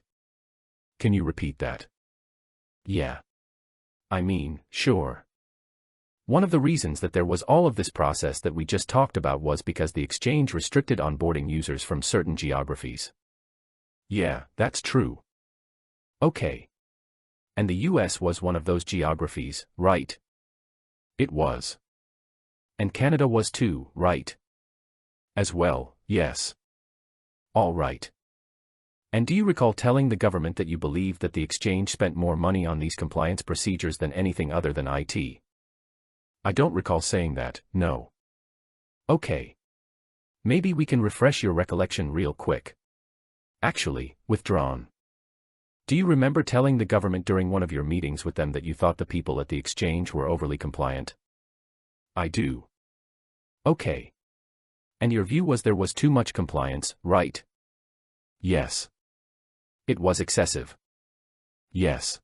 Can you repeat that? Yeah. I mean, sure. One of the reasons that there was all of this process that we just talked about was because the exchange restricted onboarding users from certain geographies. Yeah, that's true. Okay. And the US was one of those geographies, right? It was. And Canada was too, right? As well, yes. All right. And do you recall telling the government that you believed that the exchange spent more money on these compliance procedures than anything other than IT? I don't recall saying that, no. Okay. Maybe we can refresh your recollection real quick. Actually, withdrawn. Do you remember telling the government during one of your meetings with them that you thought the people at the exchange were overly compliant? I do. Okay. And your view was there was too much compliance, right? Yes. It was excessive. Yes.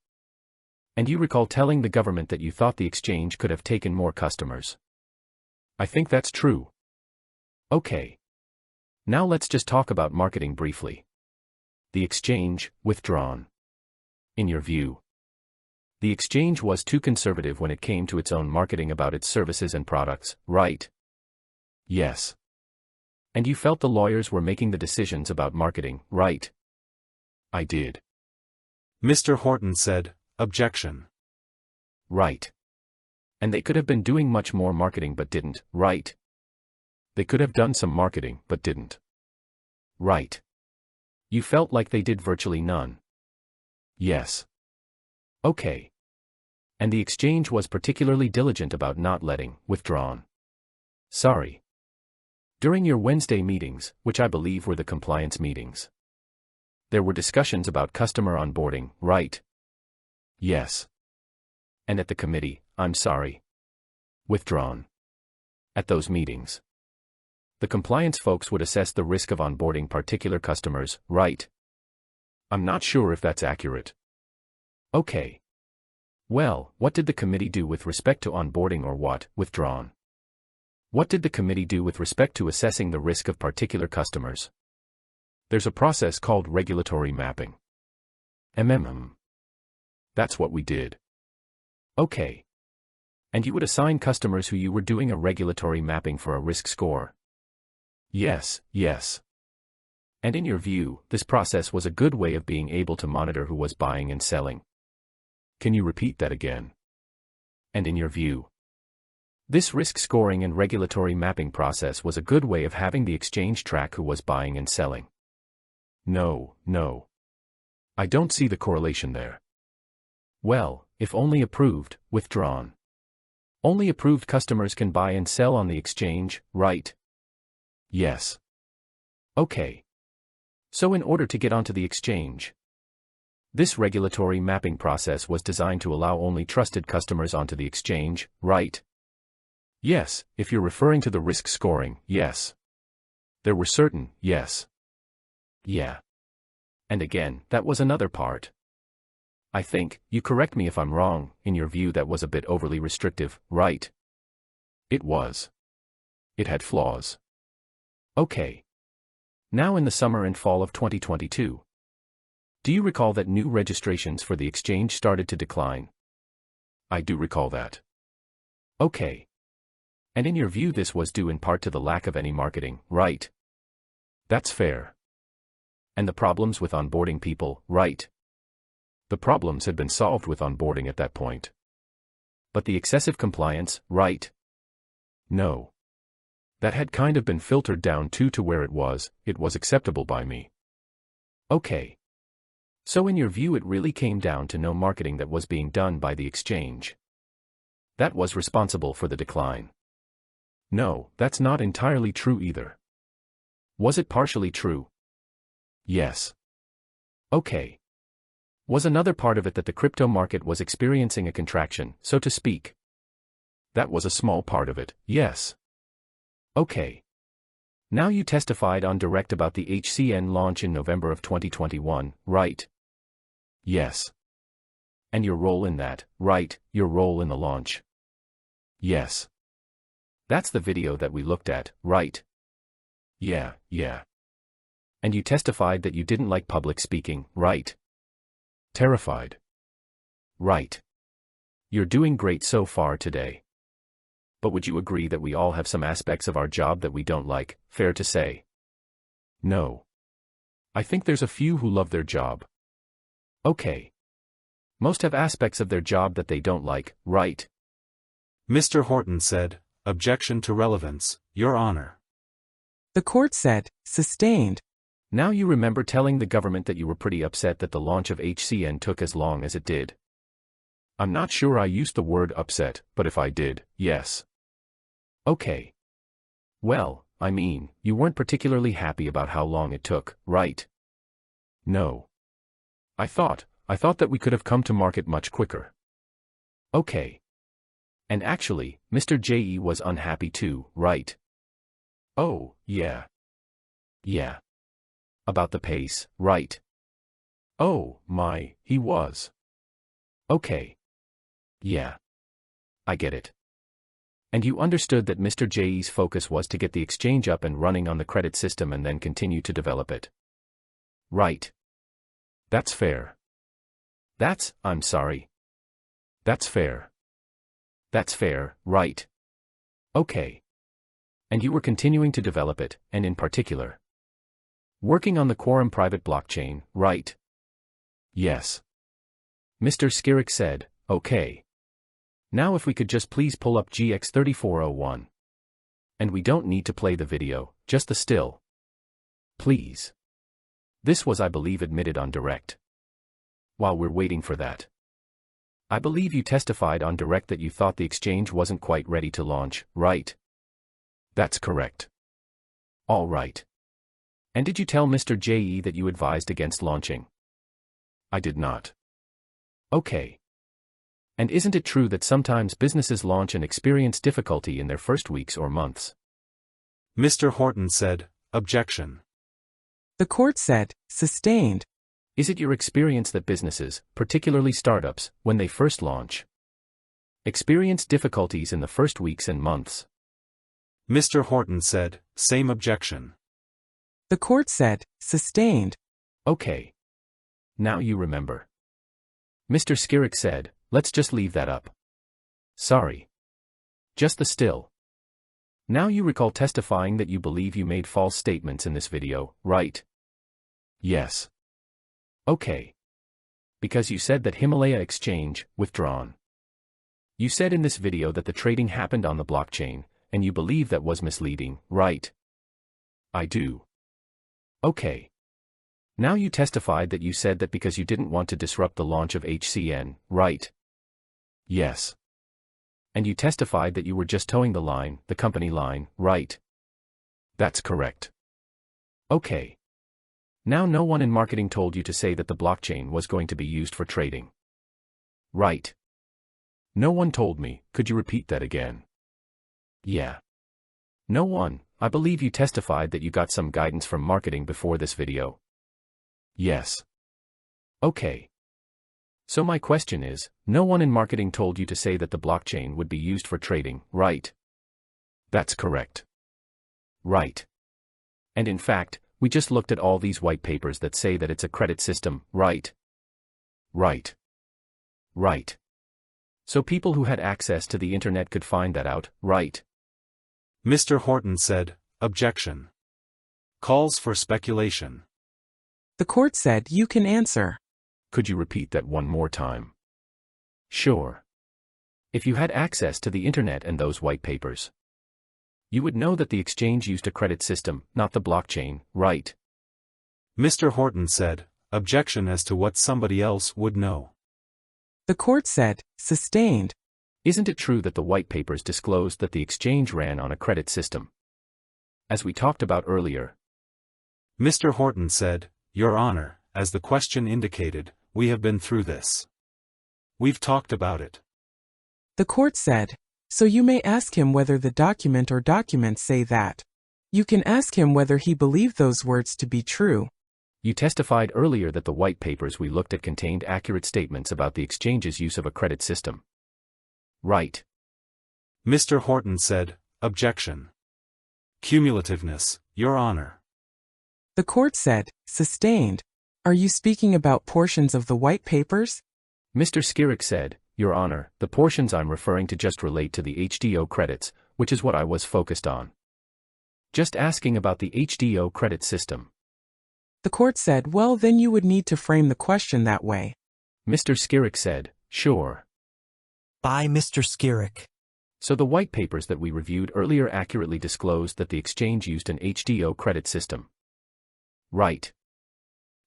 And you recall telling the government that you thought the exchange could have taken more customers. I think that's true. Okay. Now let's just talk about marketing briefly. The exchange, withdrawn. In your view, the exchange was too conservative when it came to its own marketing about its services and products, right? Yes. And you felt the lawyers were making the decisions about marketing, right? I did. Mr. Horton said, Objection. Right. And they could have been doing much more marketing but didn't, right? They could have done some marketing but didn't. Right. You felt like they did virtually none. Yes. Okay. And the exchange was particularly diligent about not letting, withdrawn. Sorry. During your Wednesday meetings, which I believe were the compliance meetings, there were discussions about customer onboarding, right? Yes. And at the committee, I'm sorry. Withdrawn. At those meetings, the compliance folks would assess the risk of onboarding particular customers, right? I'm not sure if that's accurate. Okay. Well, what did the committee do with respect to onboarding or what? Withdrawn. What did the committee do with respect to assessing the risk of particular customers? There's a process called regulatory mapping. That's what we did. Okay. And you would assign customers who you were doing a regulatory mapping for a risk score. Yes. And in your view, this process was a good way of being able to monitor who was buying and selling. Can you repeat that again? And in your view, this risk scoring and regulatory mapping process was a good way of having the exchange track who was buying and selling. No. I don't see the correlation there. Well, if only approved, withdrawn. Only approved customers can buy and sell on the exchange, right? Yes. Okay. So in order to get onto the exchange, this regulatory mapping process was designed to allow only trusted customers onto the exchange, right? Yes, if you're referring to the risk scoring, yes. There were certain, yes. Yeah. And again, that was another part. I think, you correct me if I'm wrong, in your view that was a bit overly restrictive, right? It was. It had flaws. Okay. Now in the summer and fall of 2022. Do you recall that new registrations for the exchange started to decline? I do recall that. Okay. And in your view this was due in part to the lack of any marketing, right? That's fair. And the problems with onboarding people, right? The problems had been solved with onboarding at that point. But the excessive compliance, right? No. That had kind of been filtered down to where it was acceptable by me. Okay. So in your view it really came down to no marketing that was being done by the exchange. That was responsible for the decline. No, that's not entirely true either. Was it partially true? Yes. Okay. Was another part of it that the crypto market was experiencing a contraction, so to speak? That was a small part of it, yes. Okay. Now you testified on direct about the HCN launch in November of 2021, right? Yes. And your role in that, right, your role in the launch? Yes. That's the video that we looked at, right? Yeah. And you testified that you didn't like public speaking, right? Terrified. Right. You're doing great so far today. But would you agree that we all have some aspects of our job that we don't like, fair to say? No. I think there's a few who love their job. Okay. Most have aspects of their job that they don't like, right? Mr. Horton said, "Objection to relevance, Your Honor." The court said, sustained. Now you remember telling the government that you were pretty upset that the launch of HCN took as long as it did. I'm not sure I used the word upset, but if I did, yes. Okay. Well, I mean, you weren't particularly happy about how long it took, right? No. I thought that we could have come to market much quicker. Okay. And actually, Mr. J.E. was unhappy too, right? Oh, yeah. Yeah. About the pace, right? Oh, my, he was. Okay. Yeah. I get it. And you understood that Mr. J.E.'s focus was to get the exchange up and running on the credit system and then continue to develop it. Right. That's fair. I'm sorry. That's fair. That's fair, right? Okay. And you were continuing to develop it, and in particular, working on the Quorum private blockchain, right? Yes. Mr. Skirik said, okay. Now if we could just please pull up GX3401. And we don't need to play the video, just the still. Please. This was, I believe, admitted on direct. While we're waiting for that, I believe you testified on direct that you thought the exchange wasn't quite ready to launch, right? That's correct. All right. And did you tell Mr. J.E. that you advised against launching? I did not. Okay. And isn't it true that sometimes businesses launch and experience difficulty in their first weeks or months? Mr. Horton said, objection. The court said, sustained. Is it your experience that businesses, particularly startups, when they first launch, experience difficulties in the first weeks and months? Mr. Horton said, same objection. The court said, sustained. Okay. Now you remember. Mr. Skirrick said, let's just leave that up. Sorry. Just the still. Now you recall testifying that you believe you made false statements in this video, right? Yes. Okay. Because you said that Himalaya exchange, withdrawn. You said in this video that the trading happened on the blockchain, and you believe that was misleading, right? I do. Okay. Now you testified that you said that because you didn't want to disrupt the launch of HCN, right? Yes. And you testified that you were just towing the line, the company line, right? That's correct. Okay. Now no one in marketing told you to say that the blockchain was going to be used for trading. Right. No one told me, could you repeat that again? Yeah. No one. I believe you testified that you got some guidance from marketing before this video. Yes. Okay. So my question is, no one in marketing told you to say that the blockchain would be used for trading, right? That's correct. Right. And in fact, we just looked at all these white papers that say that it's a credit system, right? Right. Right. So people who had access to the internet could find that out, right? Mr. Horton said, objection. Calls for speculation. The court said, you can answer. Could you repeat that one more time? Sure. If you had access to the internet and those white papers, you would know that the exchange used a credit system, not the blockchain, right? Mr. Horton said, objection as to what somebody else would know. The court said, sustained. Isn't it true that the white papers disclosed that the exchange ran on a credit system? As we talked about earlier. Mr. Horton said, Your Honor, as the question indicated, we have been through this. We've talked about it. The court said, so you may ask him whether the document or documents say that. You can ask him whether he believed those words to be true. You testified earlier that the white papers we looked at contained accurate statements about the exchange's use of a credit system. Right. Mr. Horton said, objection. Cumulativeness, Your Honor. The court said, sustained. Are you speaking about portions of the white papers? Mr. Skirrick said, Your Honor, the portions I'm referring to just relate to the HDO credits, which is what I was focused on. Just asking about the HDO credit system. The court said, well then you would need to frame the question that way. Mr. Skirrick said, sure. By Mr. Skirrick. So the white papers that we reviewed earlier accurately disclosed that the exchange used an HDO credit system. Right.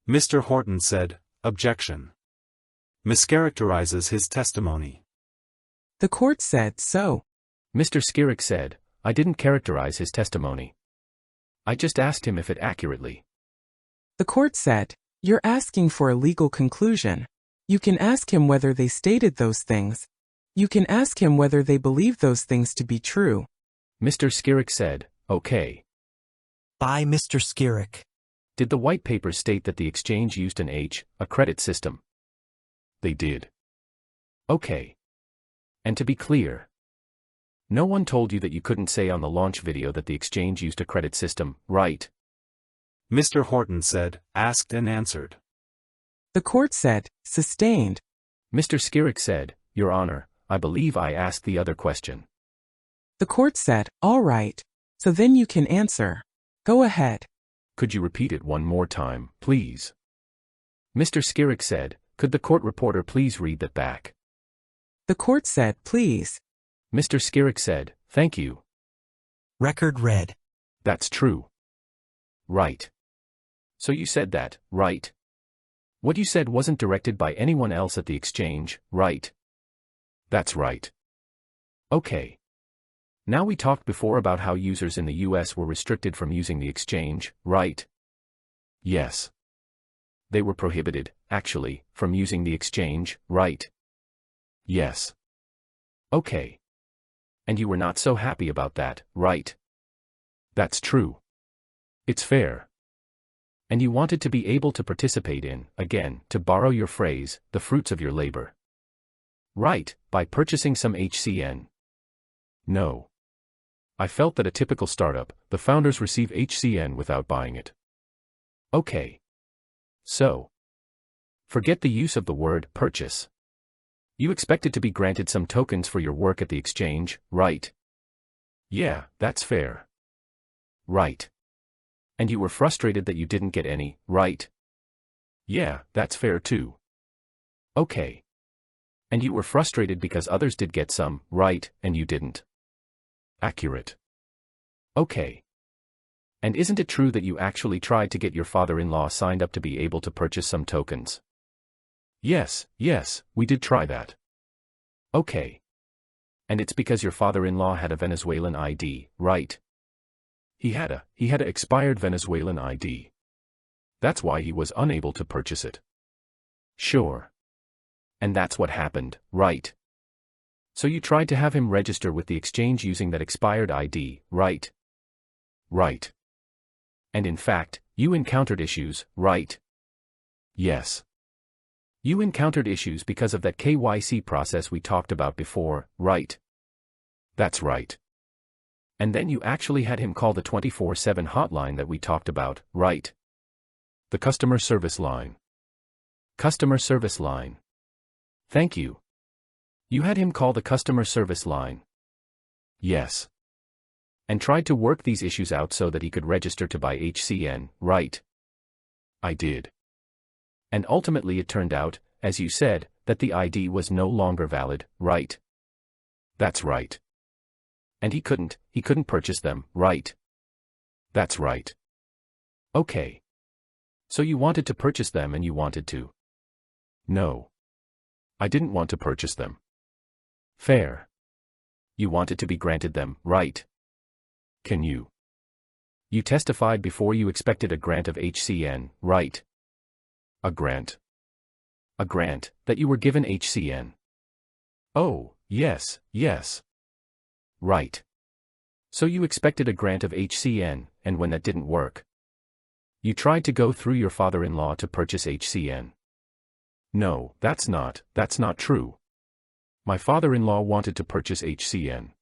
Mr. Horton said, objection. Mischaracterizes his testimony. The court said so. Mr. Skirrick said, I didn't characterize his testimony. I just asked him if it accurately. The court said, you're asking for a legal conclusion. You can ask him whether they stated those things. You can ask him whether they believe those things to be true. Mr. Skirrick said, okay. By Mr. Skirrick. Did the white papers state that the exchange used a credit system? They did. Okay. And to be clear, no one told you that you couldn't say on the launch video that the exchange used a credit system, right? Mr. Horton said, asked and answered. The court said, sustained. Mr. Skirrick said, Your Honor, I believe I asked the other question. The court said, all right. So then you can answer. Go ahead. Could you repeat it one more time, please? Mr. Skirrick said, could the court reporter please read that back? The court said, please. Mr. Skirrick said, thank you. Record read. That's true. Right. So you said that, right? What you said wasn't directed by anyone else at the exchange, right? That's right. Okay. Now we talked before about how users in the US were restricted from using the exchange, right? Yes. They were prohibited, actually, from using the exchange, right? Yes. Okay. And you were not so happy about that, right? That's true. It's fair. And you wanted to be able to participate in, again, to borrow your phrase, the fruits of your labor. Right, by purchasing some HCN. No. I felt that a typical startup, the founders receive HCN without buying it. Okay. So, forget the use of the word purchase. You expected to be granted some tokens for your work at the exchange, right? Yeah, that's fair. Right. And you were frustrated that you didn't get any, right? Yeah, that's fair too. Okay. And you were frustrated because others did get some, right, and you didn't. Accurate. Okay. And isn't it true that you actually tried to get your father-in-law signed up to be able to purchase some tokens? Yes, we did try that. Okay. And it's because your father-in-law had a Venezuelan ID, right? He had a expired Venezuelan ID. That's why he was unable to purchase it. Sure. And that's what happened, right? So you tried to have him register with the exchange using that expired ID, right? Right. And in fact, you encountered issues, right? Yes. You encountered issues because of that KYC process we talked about before, right? That's right. And then you actually had him call the 24/7 hotline that we talked about, right? The customer service line. Customer service line. Thank you. You had him call the customer service line. Yes. And tried to work these issues out so that he could register to buy HCN, right? I did. And ultimately it turned out, as you said, that the ID was no longer valid, right? That's right. And he couldn't purchase them, right? That's right. Okay. So you wanted to purchase them and you wanted to. No. I didn't want to purchase them. Fair. You wanted to be granted them, right? Can you? You testified before you expected a grant of HCN, right? A grant. A grant, that you were given HCN. Oh, yes. Right. So you expected a grant of HCN, and when that didn't work, you tried to go through your father-in-law to purchase HCN. No, that's not true. My father-in-law wanted to purchase HCN.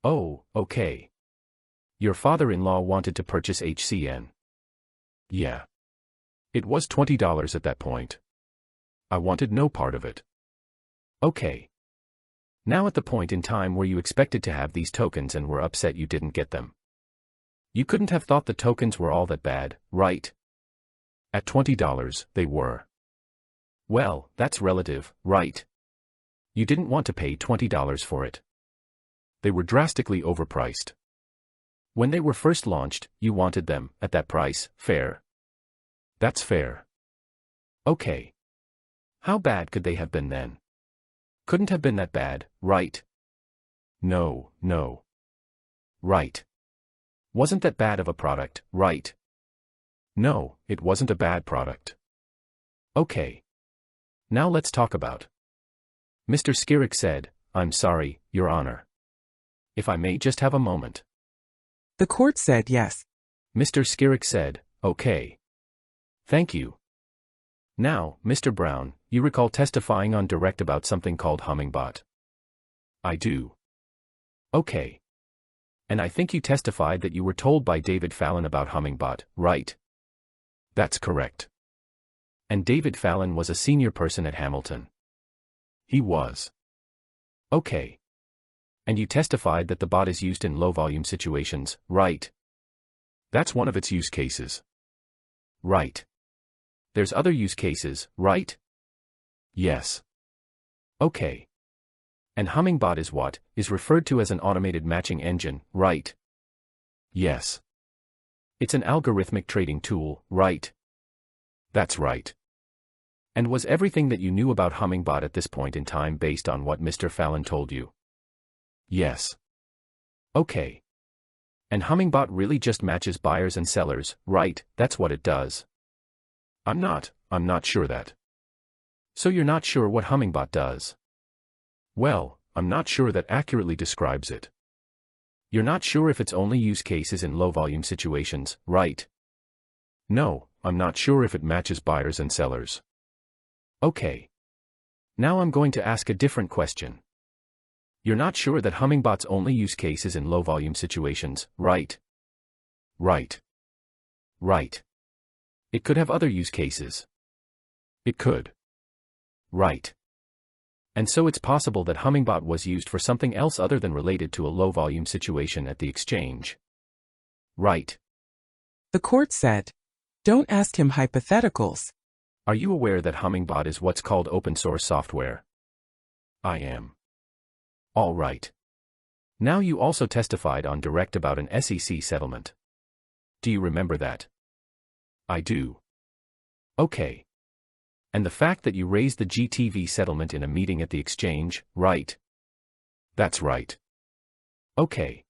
Oh, okay. Your father-in-law wanted to purchase HCN. Yeah. It was $20 at that point. I wanted no part of it. Okay. Now at the point in time where you expected to have these tokens and were upset you didn't get them. You couldn't have thought the tokens were all that bad, right? At $20, they were. Well, that's relative, right? You didn't want to pay $20 for it. They were drastically overpriced. When they were first launched, you wanted them, at that price, fair. That's fair. Okay. How bad could they have been then? Couldn't have been that bad, right? No. Right. Wasn't that bad of a product, right? No, it wasn't a bad product. Okay. Now let's talk about. Mr. Skirek said, I'm sorry, Your Honor. If I may just have a moment. The court said yes. Mr. Skirek said, okay. Thank you. Now, Mr. Brown, you recall testifying on direct about something called Hummingbot. I do. Okay. And I think you testified that you were told by David Fallon about Hummingbot, right? That's correct. And David Fallon was a senior person at Hamilton. He was. Okay. And you testified that the bot is used in low-volume situations, right? That's one of its use cases. Right. There's other use cases, right? Yes. Okay. And Hummingbot is what is referred to as an automated matching engine, right? Yes. It's an algorithmic trading tool, right? That's right. And was everything that you knew about Hummingbot at this point in time based on what Mr. Fallon told you? Yes. Okay. And Hummingbot really just matches buyers and sellers, right? That's what it does. I'm not sure that. So you're not sure what Hummingbot does? Well, I'm not sure that accurately describes it. You're not sure if its only use case is in low-volume situations, right? No, I'm not sure if it matches buyers and sellers. Okay. Now I'm going to ask a different question. You're not sure that Hummingbot's only use case is in low-volume situations, right? Right. Right. It could have other use cases. It could. Right. And so it's possible that Hummingbot was used for something else other than related to a low-volume situation at the exchange. Right. The court said, "Don't ask him hypotheticals." Are you aware that Hummingbot is what's called open source software? I am. All right. Now you also testified on direct about an SEC settlement. Do you remember that? I do. Okay. And the fact that you raised the GTV settlement in a meeting at the exchange, right? That's right. Okay.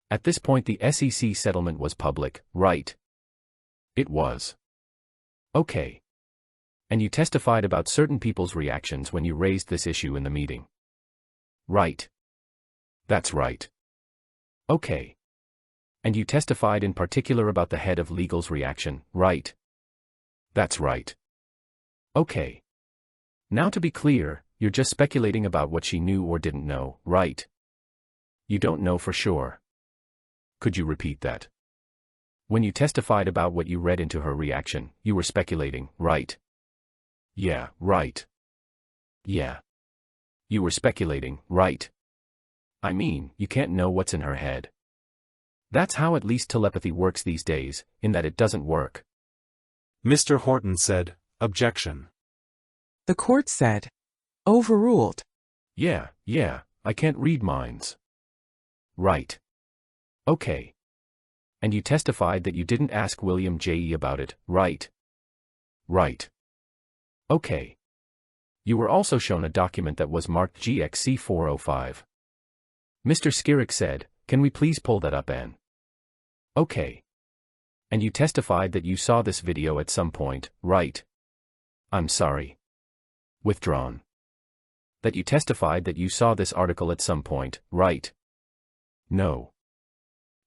At this point the SEC settlement was public, right? It was. Okay. And you testified about certain people's reactions when you raised this issue in the meeting. Right. That's right. Okay. And you testified in particular about the head of legal's reaction, right? That's right. Okay. Now to be clear, you're just speculating about what she knew or didn't know, right? You don't know for sure. Could you repeat that? When you testified about what you read into her reaction, you were speculating, right? Yeah, right. Yeah. You were speculating, right? I mean, you can't know what's in her head. That's how at least telepathy works these days, in that it doesn't work. Mr. Horton said, "Objection." The court said, "Overruled." Yeah, I can't read minds. Right. Okay. And you testified that you didn't ask William J.E. about it, right? Right. Okay. You were also shown a document that was marked GXC405. Mr. Skirrick said, "Can we please pull that up, Anne?" Okay. And you testified that you saw this video at some point, right? I'm sorry. Withdrawn. That you testified that you saw this article at some point, right? No.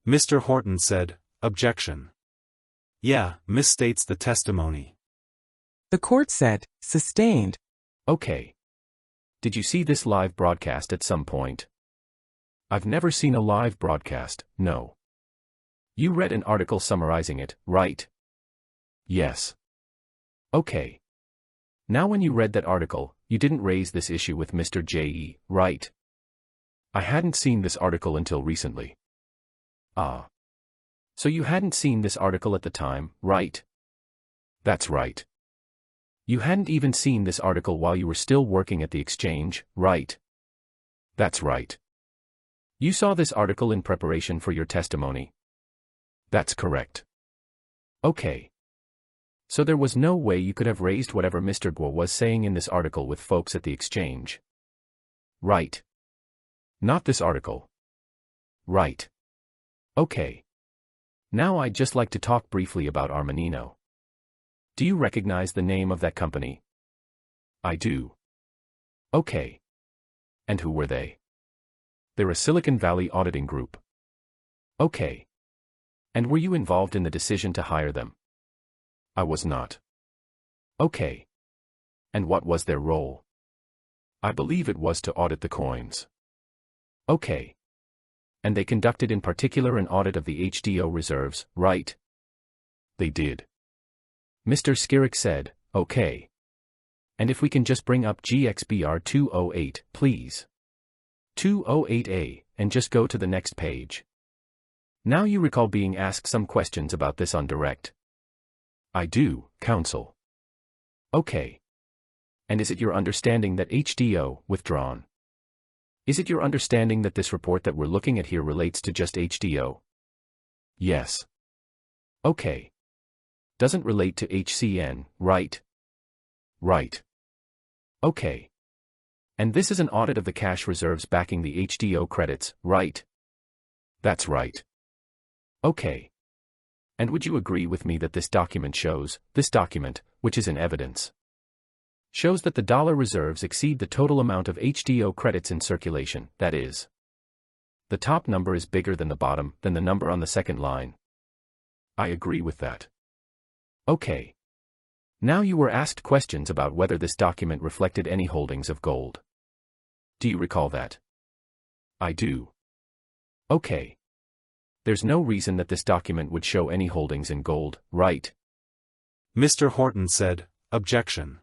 Mr. Horton said, "Objection." Yeah, misstates the testimony. The court said, "Sustained." Okay. Did you see this live broadcast at some point? I've never seen a live broadcast, no. You read an article summarizing it, right? Yes. Okay. Now when you read that article, you didn't raise this issue with Mr. J.E., right? I hadn't seen this article until recently. Ah. So you hadn't seen this article at the time, right? That's right. You hadn't even seen this article while you were still working at the exchange, right? That's right. You saw this article in preparation for your testimony. That's correct. Okay. So there was no way you could have raised whatever Mr. Guo was saying in this article with folks at the exchange. Right. Not this article. Right. Okay. Now I'd just like to talk briefly about Armanino. Do you recognize the name of that company? I do. Okay. And who were they? They're a Silicon Valley auditing group. Okay. And were you involved in the decision to hire them? I was not. Okay. And what was their role? I believe it was to audit the coins. Okay. And they conducted in particular an audit of the HDO reserves, right? They did. Mr. Skirrick said, okay. And if we can just bring up GXBR 208, please. 208A, and just go to the next page. Now you recall being asked some questions about this on direct. I do, counsel. Okay. And is it your understanding that HDO, withdrawn? Is it your understanding that this report that we're looking at here relates to just HDO? Yes. Okay. Doesn't relate to HCN, right? Right. Okay. And this is an audit of the cash reserves backing the HDO credits, right? That's right. Okay. And would you agree with me that this document, which is in evidence? shows that the dollar reserves exceed the total amount of HDO credits in circulation, that is, the top number is bigger than the number on the second line. I agree with that. Okay. Now you were asked questions about whether this document reflected any holdings of gold. Do you recall that? I do. Okay. There's no reason that this document would show any holdings in gold, right? Mr. Horton said, objection.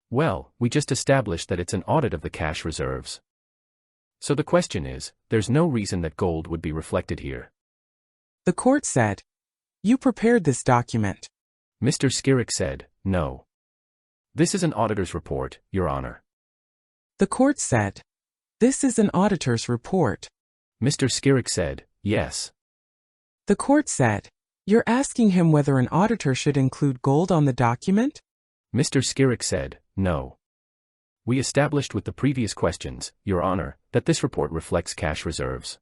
Well, we just established that it's an audit of the cash reserves. So the question is, there's no reason that gold would be reflected here. The court said, "You prepared this document." Mr. Skirrick said, no. This is an auditor's report, Your Honor. The court said, "This is an auditor's report." Mr. Skirrick said, yes. The court said, "You're asking him whether an auditor should include gold on the document?" Mr. Skirrick said, no. We established with the previous questions, Your Honor, that this report reflects cash reserves.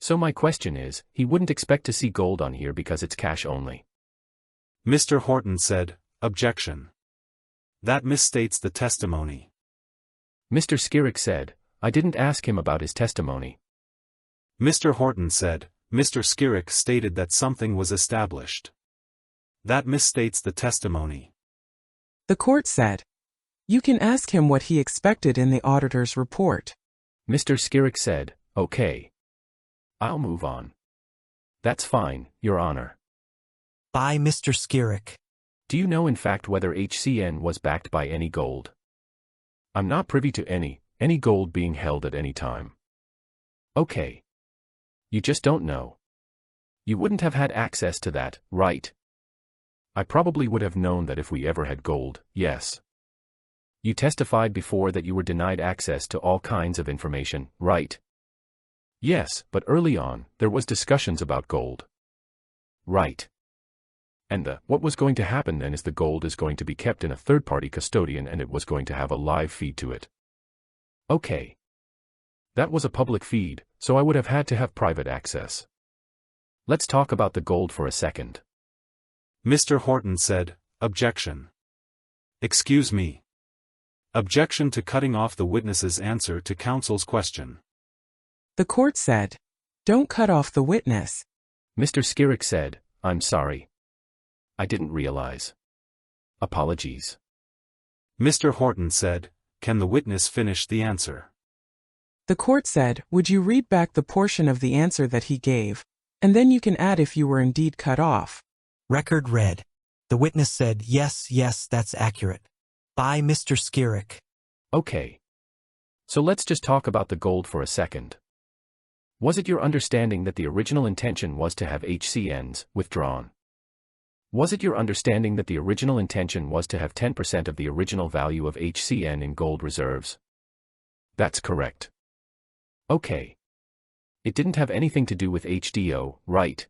So my question is, he wouldn't expect to see gold on here because it's cash only. Mr. Horton said, objection. That misstates the testimony. Mr. Skirrick said, I didn't ask him about his testimony. Mr. Horton said, Mr. Skirrick stated that something was established. That misstates the testimony. The court said, "You can ask him what he expected in the auditor's report." Mr. Skirrick said, okay. I'll move on. That's fine, Your Honor. By Mr. Skirrick. Do you know in fact whether HCN was backed by any gold? I'm not privy to any gold being held at any time. Okay. You just don't know. You wouldn't have had access to that, right? I probably would have known that if we ever had gold, yes. You testified before that you were denied access to all kinds of information, right? Yes, but early on, there was discussions about gold. Right. And what was going to happen then is the gold is going to be kept in a third-party custodian and it was going to have a live feed to it. Okay. That was a public feed, so I would have had to have private access. Let's talk about the gold for a second. Mr. Horton said, objection. Excuse me. Objection to cutting off the witness's answer to counsel's question. The court said, "Don't cut off the witness." Mr. Skirrick said, I'm sorry. I didn't realize. Apologies. Mr. Horton said, can the witness finish the answer? The court said, "Would you read back the portion of the answer that he gave, and then you can add if you were indeed cut off." Record read. The witness said, yes, that's accurate. By Mr. Skirrick. Okay. So let's just talk about the gold for a second. Was it your understanding that the original intention was to have HCNs withdrawn? Was it your understanding that the original intention was to have 10% of the original value of HCN in gold reserves? That's correct. Okay. It didn't have anything to do with HDO, right?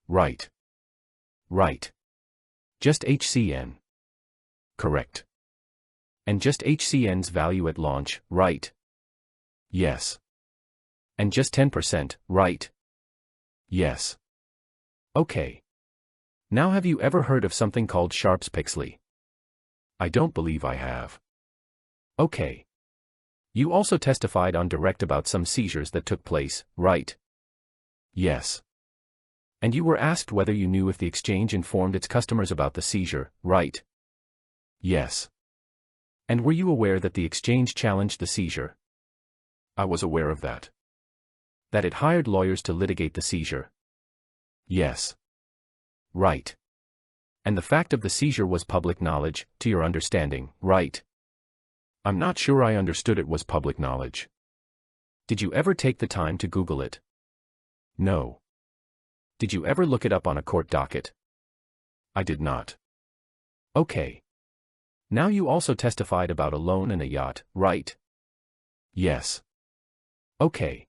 Right. Right. Just HCN. Correct. And just HCN's value at launch, right? Yes. And just 10%, right? Yes. Okay. Now have you ever heard of something called Sharps-Pixley? I don't believe I have. Okay. You also testified on direct about some seizures that took place, right? Yes. And you were asked whether you knew if the exchange informed its customers about the seizure, right? Yes. And were you aware that the exchange challenged the seizure? I was aware of that. That it hired lawyers to litigate the seizure? Yes. Right. And the fact of the seizure was public knowledge, to your understanding, right? I'm not sure I understood it was public knowledge. Did you ever take the time to Google it? No. Did you ever look it up on a court docket? I did not. Okay. Now you also testified about a loan and a yacht, right? Yes. Okay.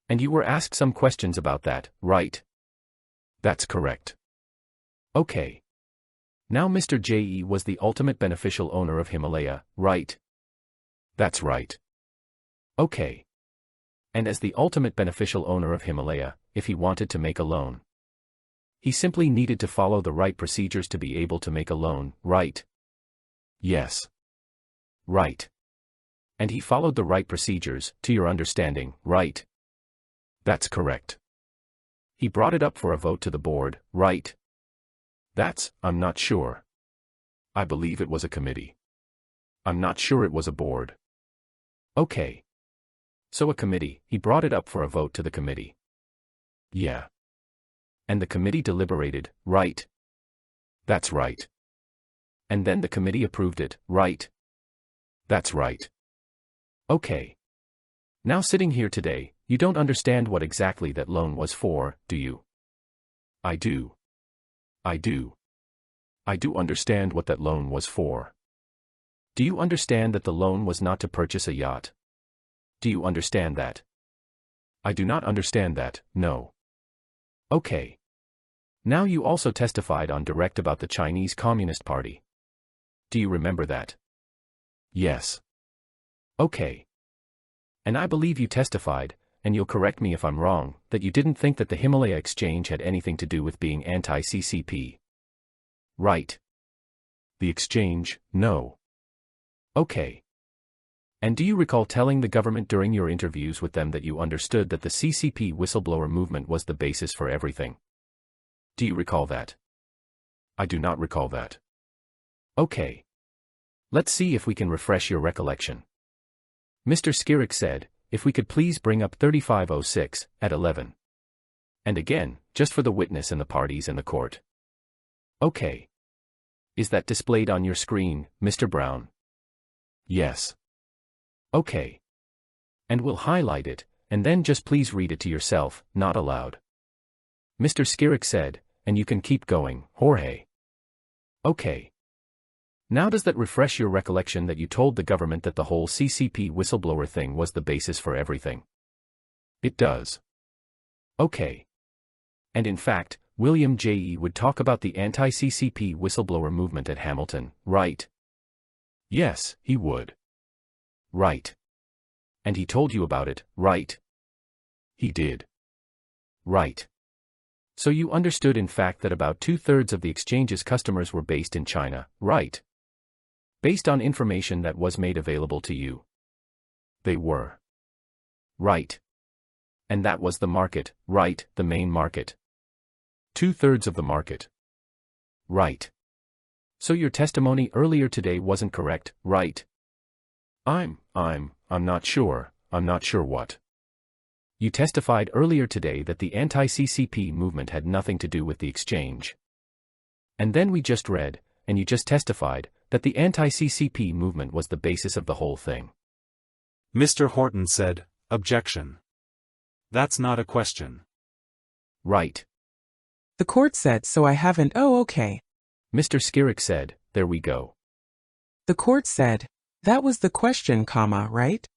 And you were asked some questions about that, right? That's correct. Okay. Now Mr. J.E. was the ultimate beneficial owner of Himalaya, right? That's right. Okay. And as the ultimate beneficial owner of Himalaya, if he wanted to make a loan, he simply needed to follow the right procedures to be able to make a loan, right? Yes. Right. And he followed the right procedures, to your understanding, right? That's correct. He brought it up for a vote to the board, right? I'm not sure. I believe it was a committee. I'm not sure it was a board. Okay. So a committee, he brought it up for a vote to the committee. Yeah. And the committee deliberated, right? That's right. And then the committee approved it, right? That's right. Okay. Now sitting here today, you don't understand what exactly that loan was for, do you? I do. I do. I do understand what that loan was for. Do you understand that the loan was not to purchase a yacht? Do you understand that? I do not understand that, no. Okay. Now you also testified on direct about the Chinese Communist Party. Do you remember that? Yes. Okay. And I believe you testified, and you'll correct me if I'm wrong, that you didn't think that the Himalaya exchange had anything to do with being anti-CCP. Right. The exchange, no. Okay. And do you recall telling the government during your interviews with them that you understood that the CCP whistleblower movement was the basis for everything? Do you recall that? I do not recall that. Okay. Let's see if we can refresh your recollection. Mr. Skirik said, if we could please bring up 3506, at 11. And again, just for the witness and the parties and the court. Okay. Is that displayed on your screen, Mr. Brown? Yes. Okay. And we'll highlight it, and then just please read it to yourself, not aloud. Mr. Skirik said, and you can keep going, Jorge. Okay. Now does that refresh your recollection that you told the government that the whole CCP whistleblower thing was the basis for everything? It does. Okay. And in fact, William J.E. would talk about the anti-CCP whistleblower movement at Hamilton, right? Yes, he would. Right. And he told you about it, right? He did. Right. So you understood in fact that about 2/3 of the exchange's customers were based in China, right? Based on information that was made available to you. They were. Right. And that was the market, right, the main market. 2/3 of the market. Right. So your testimony earlier today wasn't correct, right? I'm not sure what. You testified earlier today that the anti-CCP movement had nothing to do with the exchange. And then we just read, and you just testified, that the anti-CCP movement was the basis of the whole thing. Mr. Horton said, objection. That's not a question. Right. The court said, so I haven't. Oh, okay. Mr. Skirik said, there we go. The court said, that was the question, right?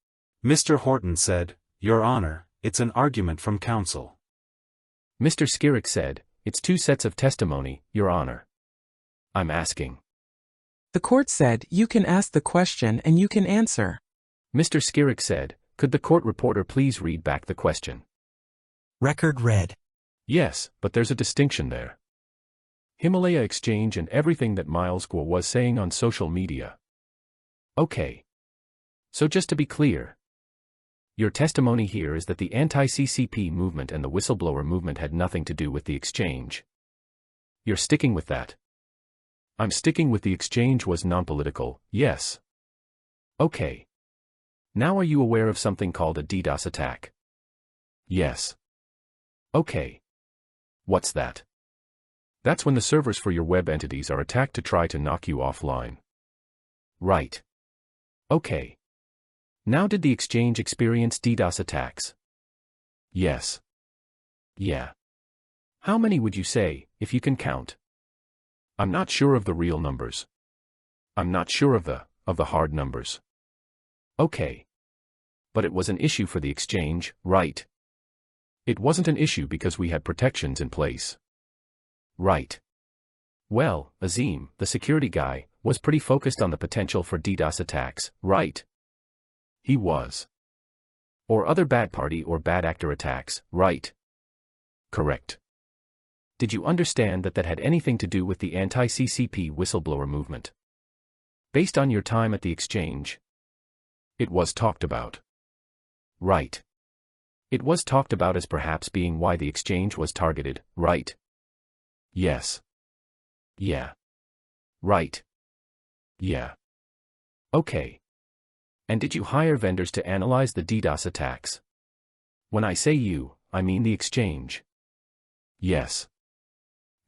Mr. Horton said, Your Honor, it's an argument from counsel. Mr. Skirik said, it's 2 sets of testimony, Your Honor. I'm asking. The court said, you can ask the question and you can answer. Mr. Skirik said, could the court reporter please read back the question? Record read. Yes, but there's a distinction there. Himalaya exchange and everything that Miles Guo was saying on social media. Okay. So just to be clear, your testimony here is that the anti-CCP movement and the whistleblower movement had nothing to do with the exchange. You're sticking with that. I'm sticking with the exchange was non-political, yes. Okay. Now are you aware of something called a DDoS attack? Yes. Okay. What's that? That's when the servers for your web entities are attacked to try to knock you offline. Right. Okay. Now did the exchange experience DDoS attacks? Yes. Yeah. How many would you say, if you can count? I'm not sure of the real numbers. I'm not sure of the hard numbers. Okay. But it was an issue for the exchange, right? It wasn't an issue because we had protections in place. Right. Well, Azim, the security guy, was pretty focused on the potential for DDoS attacks, right? He was. Or other bad party or bad actor attacks, right? Correct. Did you understand that that had anything to do with the anti-CCP whistleblower movement? Based on your time at the exchange. It was talked about. Right. It was talked about as perhaps being why the exchange was targeted, right? Yes. Yeah. Right. Yeah. Okay. And did you hire vendors to analyze the DDoS attacks? When I say you, I mean the exchange. Yes.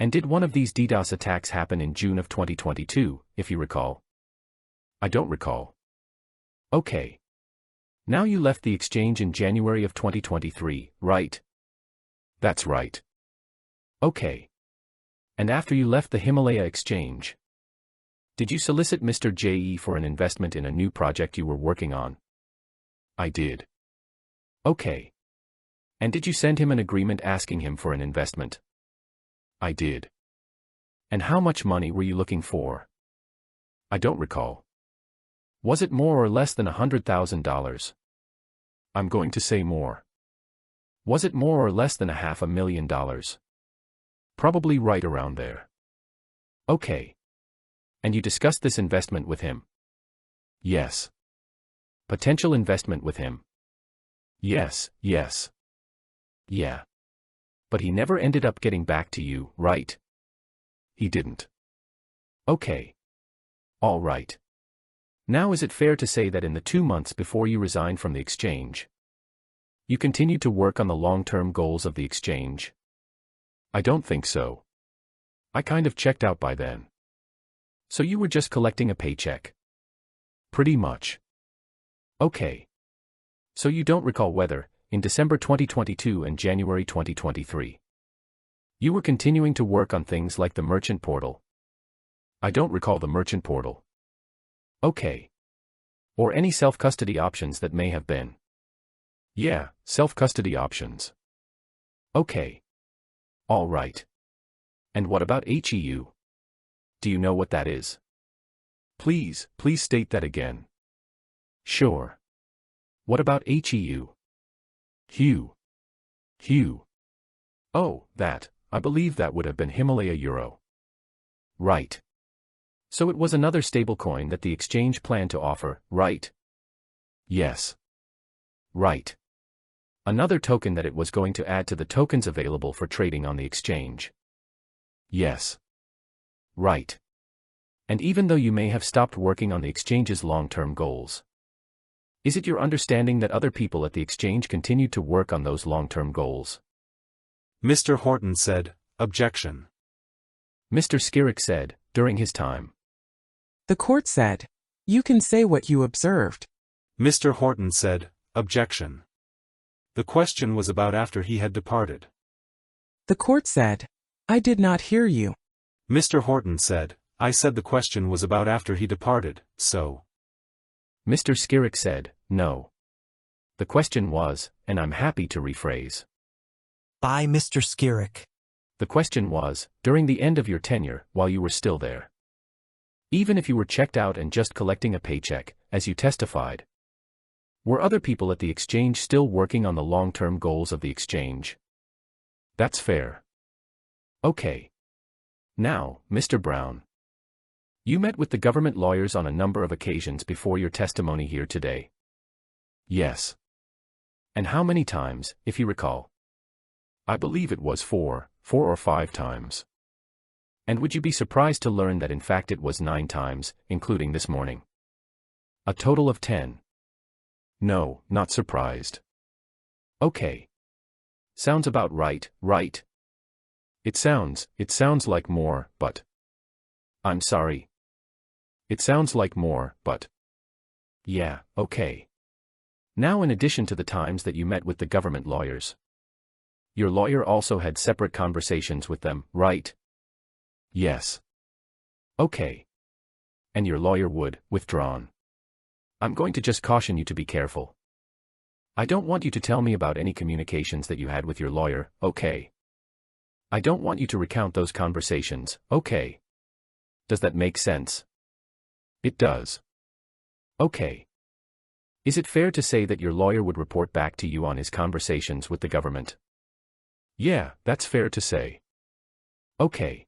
And did one of these DDoS attacks happen in June of 2022, if you recall? I don't recall. Okay. Now you left the exchange in January of 2023, right? That's right. Okay. And after you left the Himalaya exchange, did you solicit Mr. J.E. for an investment in a new project you were working on? I did. Okay. And did you send him an agreement asking him for an investment? I did. And how much money were you looking for? I don't recall. Was it more or less than $100,000? I'm going to say more. Was it more or less than $500,000? Probably right around there. Okay. And you discussed this investment with him? Yes. Potential investment with him? Yes, yes. Yeah. But he never ended up getting back to you, right? He didn't. Okay. All right. Now is it fair to say that in the 2 months before you resigned from the exchange, you continued to work on the long-term goals of the exchange? I don't think so. I kind of checked out by then. So you were just collecting a paycheck? Pretty much. Okay. So you don't recall whether, in December 2022 and January 2023, you were continuing to work on things like the merchant portal? I don't recall the merchant portal. Okay. Or any self-custody options that may have been. Yeah, self-custody options. Okay. All right. And what about HEU? Do you know what that is? Please state that again. Sure. What about HEU? Hue. Oh, that, I believe that would have been Himalaya Euro. Right. So it was another stablecoin that the exchange planned to offer, right? Yes. Right. Another token that it was going to add to the tokens available for trading on the exchange. Yes. Right. And even though you may have stopped working on the exchange's long-term goals, is it your understanding that other people at the exchange continued to work on those long-term goals? Mr. Horton said, objection. Mr. Skirek said, during his time. The court said, you can say what you observed. Mr. Horton said, objection. The question was about after he had departed. The court said, I did not hear you. Mr. Horton said, I said the question was about after he departed, so. Mr. Skirek said, no. The question was, and I'm happy to rephrase. By Mr. Skirek. The question was, during the end of your tenure, while you were still there. Even if you were checked out and just collecting a paycheck, as you testified. Were other people at the exchange still working on the long-term goals of the exchange? That's fair. Okay. Now, Mr. Brown. You met with the government lawyers on a number of occasions before your testimony here today. Yes. And how many times, if you recall? I believe it was 4 or 5 times. And would you be surprised to learn that in fact it was 9 times, including this morning? A total of 10. No, not surprised. Okay. Sounds about right, right? It sounds like more, but. I'm sorry. It sounds like more, but. Yeah, okay. Now in addition to the times that you met with the government lawyers, your lawyer also had separate conversations with them, right? Yes. Okay. And your lawyer would, withdrawn. I'm going to just caution you to be careful. I don't want you to tell me about any communications that you had with your lawyer, okay? I don't want you to recount those conversations, okay? Does that make sense? It does. Okay. Is it fair to say that your lawyer would report back to you on his conversations with the government? Yeah, that's fair to say. Okay.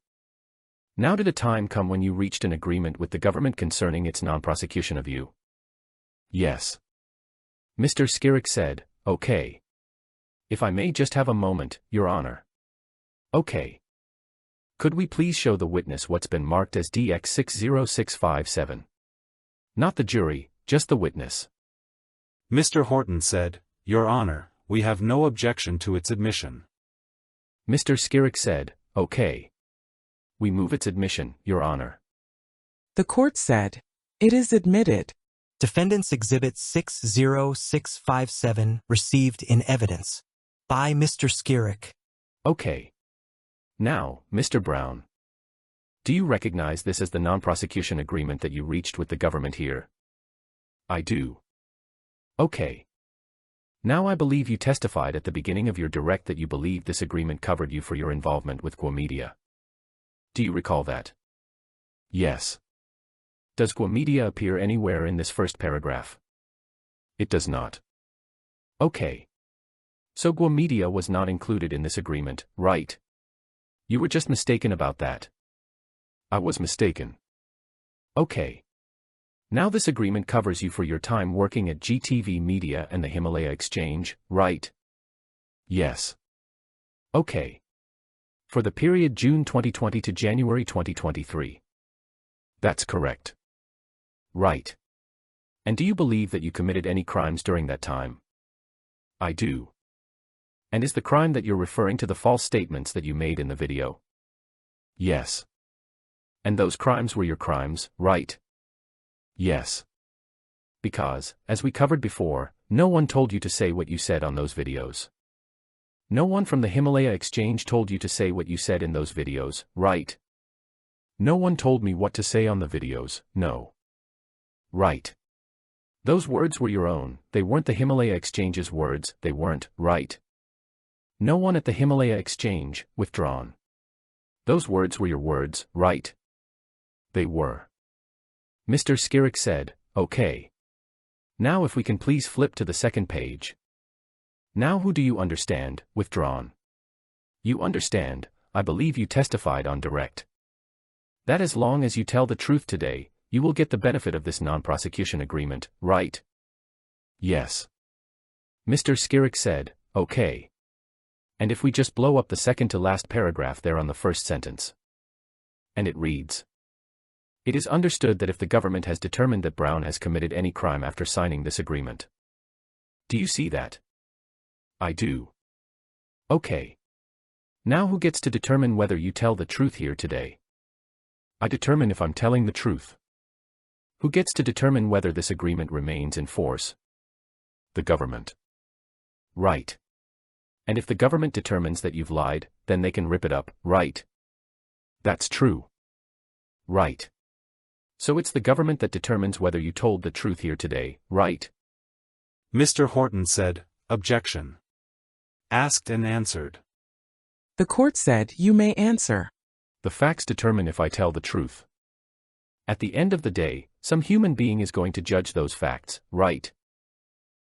Now did a time come when you reached an agreement with the government concerning its non-prosecution of you? Yes. Mr. Skirrick said, okay. If I may just have a moment, Your Honor. Okay. Could we please show the witness what's been marked as DX60657? Not the jury, just the witness. Mr. Horton said, Your Honor, we have no objection to its admission. Mr. Skirrick said, okay. We move its admission, Your Honor. The court said, it is admitted. Defendant's Exhibit 60657 received in evidence. By Mr. Skirrick. Okay. Now, Mr. Brown. Do you recognize this as the non-prosecution agreement that you reached with the government here? I do. Okay. Now I believe you testified at the beginning of your direct that you believed this agreement covered you for your involvement with Gov't Media. Do you recall that? Yes. Does Gov't Media appear anywhere in this first paragraph? It does not. Okay. So Gov't Media was not included in this agreement, right? You were just mistaken about that. I was mistaken. Okay. Now this agreement covers you for your time working at GTV Media and the Himalaya Exchange, right? Yes. Okay. For the period June 2020 to January 2023. That's correct. Right. And do you believe that you committed any crimes during that time? I do. And is the crime that you're referring to the false statements that you made in the video? Yes. And those crimes were your crimes, right? Yes. Because, as we covered before, no one told you to say what you said on those videos. No one from the Himalaya Exchange told you to say what you said in those videos, right? No one told me what to say on the videos, no. Right. Those words were your own, they weren't the Himalaya Exchange's words, they weren't, right? No one at the Himalaya Exchange, withdrawn. Those words were your words, right? They were. Mr. Skirrick said, okay. Now if we can please flip to the second page. Now who do you understand, withdrawn? You understand, I believe you testified on direct. That as long as you tell the truth today, you will get the benefit of this non-prosecution agreement, right? Yes. Mr. Skirrick said, okay. And if we just blow up the second to last paragraph there on the first sentence. And it reads. It is understood that if the government has determined that Brown has committed any crime after signing this agreement. Do you see that? I do. Okay. Now who gets to determine whether you tell the truth here today? I determine if I'm telling the truth. Who gets to determine whether this agreement remains in force? The government. Right. And if the government determines that you've lied, then they can rip it up, right? That's true. Right. So it's the government that determines whether you told the truth here today, right? Mr. Horton said, objection. Asked and answered. The court said, you may answer. The facts determine if I tell the truth. At the end of the day, some human being is going to judge those facts, right?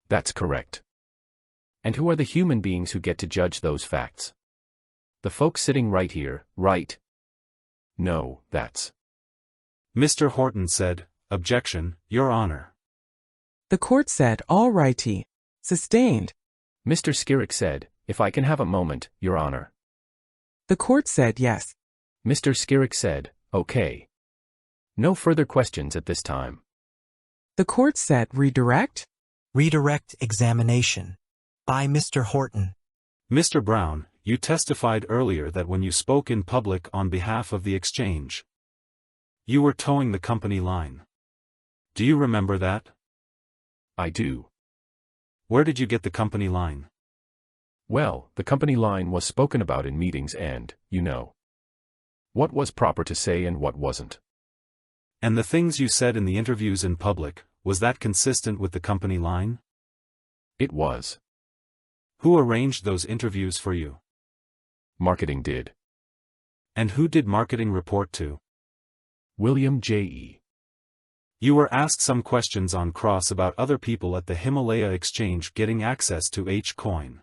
That's correct. And who are the human beings who get to judge those facts? The folks sitting right here, right? No, that's. Mr. Horton said, objection, Your Honor. The court said, all righty. Sustained. Mr. Skirrick said, if I can have a moment, Your Honor. The court said yes. Mr. Skirrick said, okay. No further questions at this time. The court said, redirect? Redirect examination. By Mr. Horton. Mr. Brown, you testified earlier that when you spoke in public on behalf of the exchange, you were towing the company line. Do you remember that? I do. Where did you get the company line? Well, the company line was spoken about in meetings and, you know, what was proper to say and what wasn't. And the things you said in the interviews in public, was that consistent with the company line? It was. Who arranged those interviews for you? Marketing did. And who did marketing report to? William J.E. You were asked some questions on cross about other people at the Himalaya Exchange getting access to H-Coin.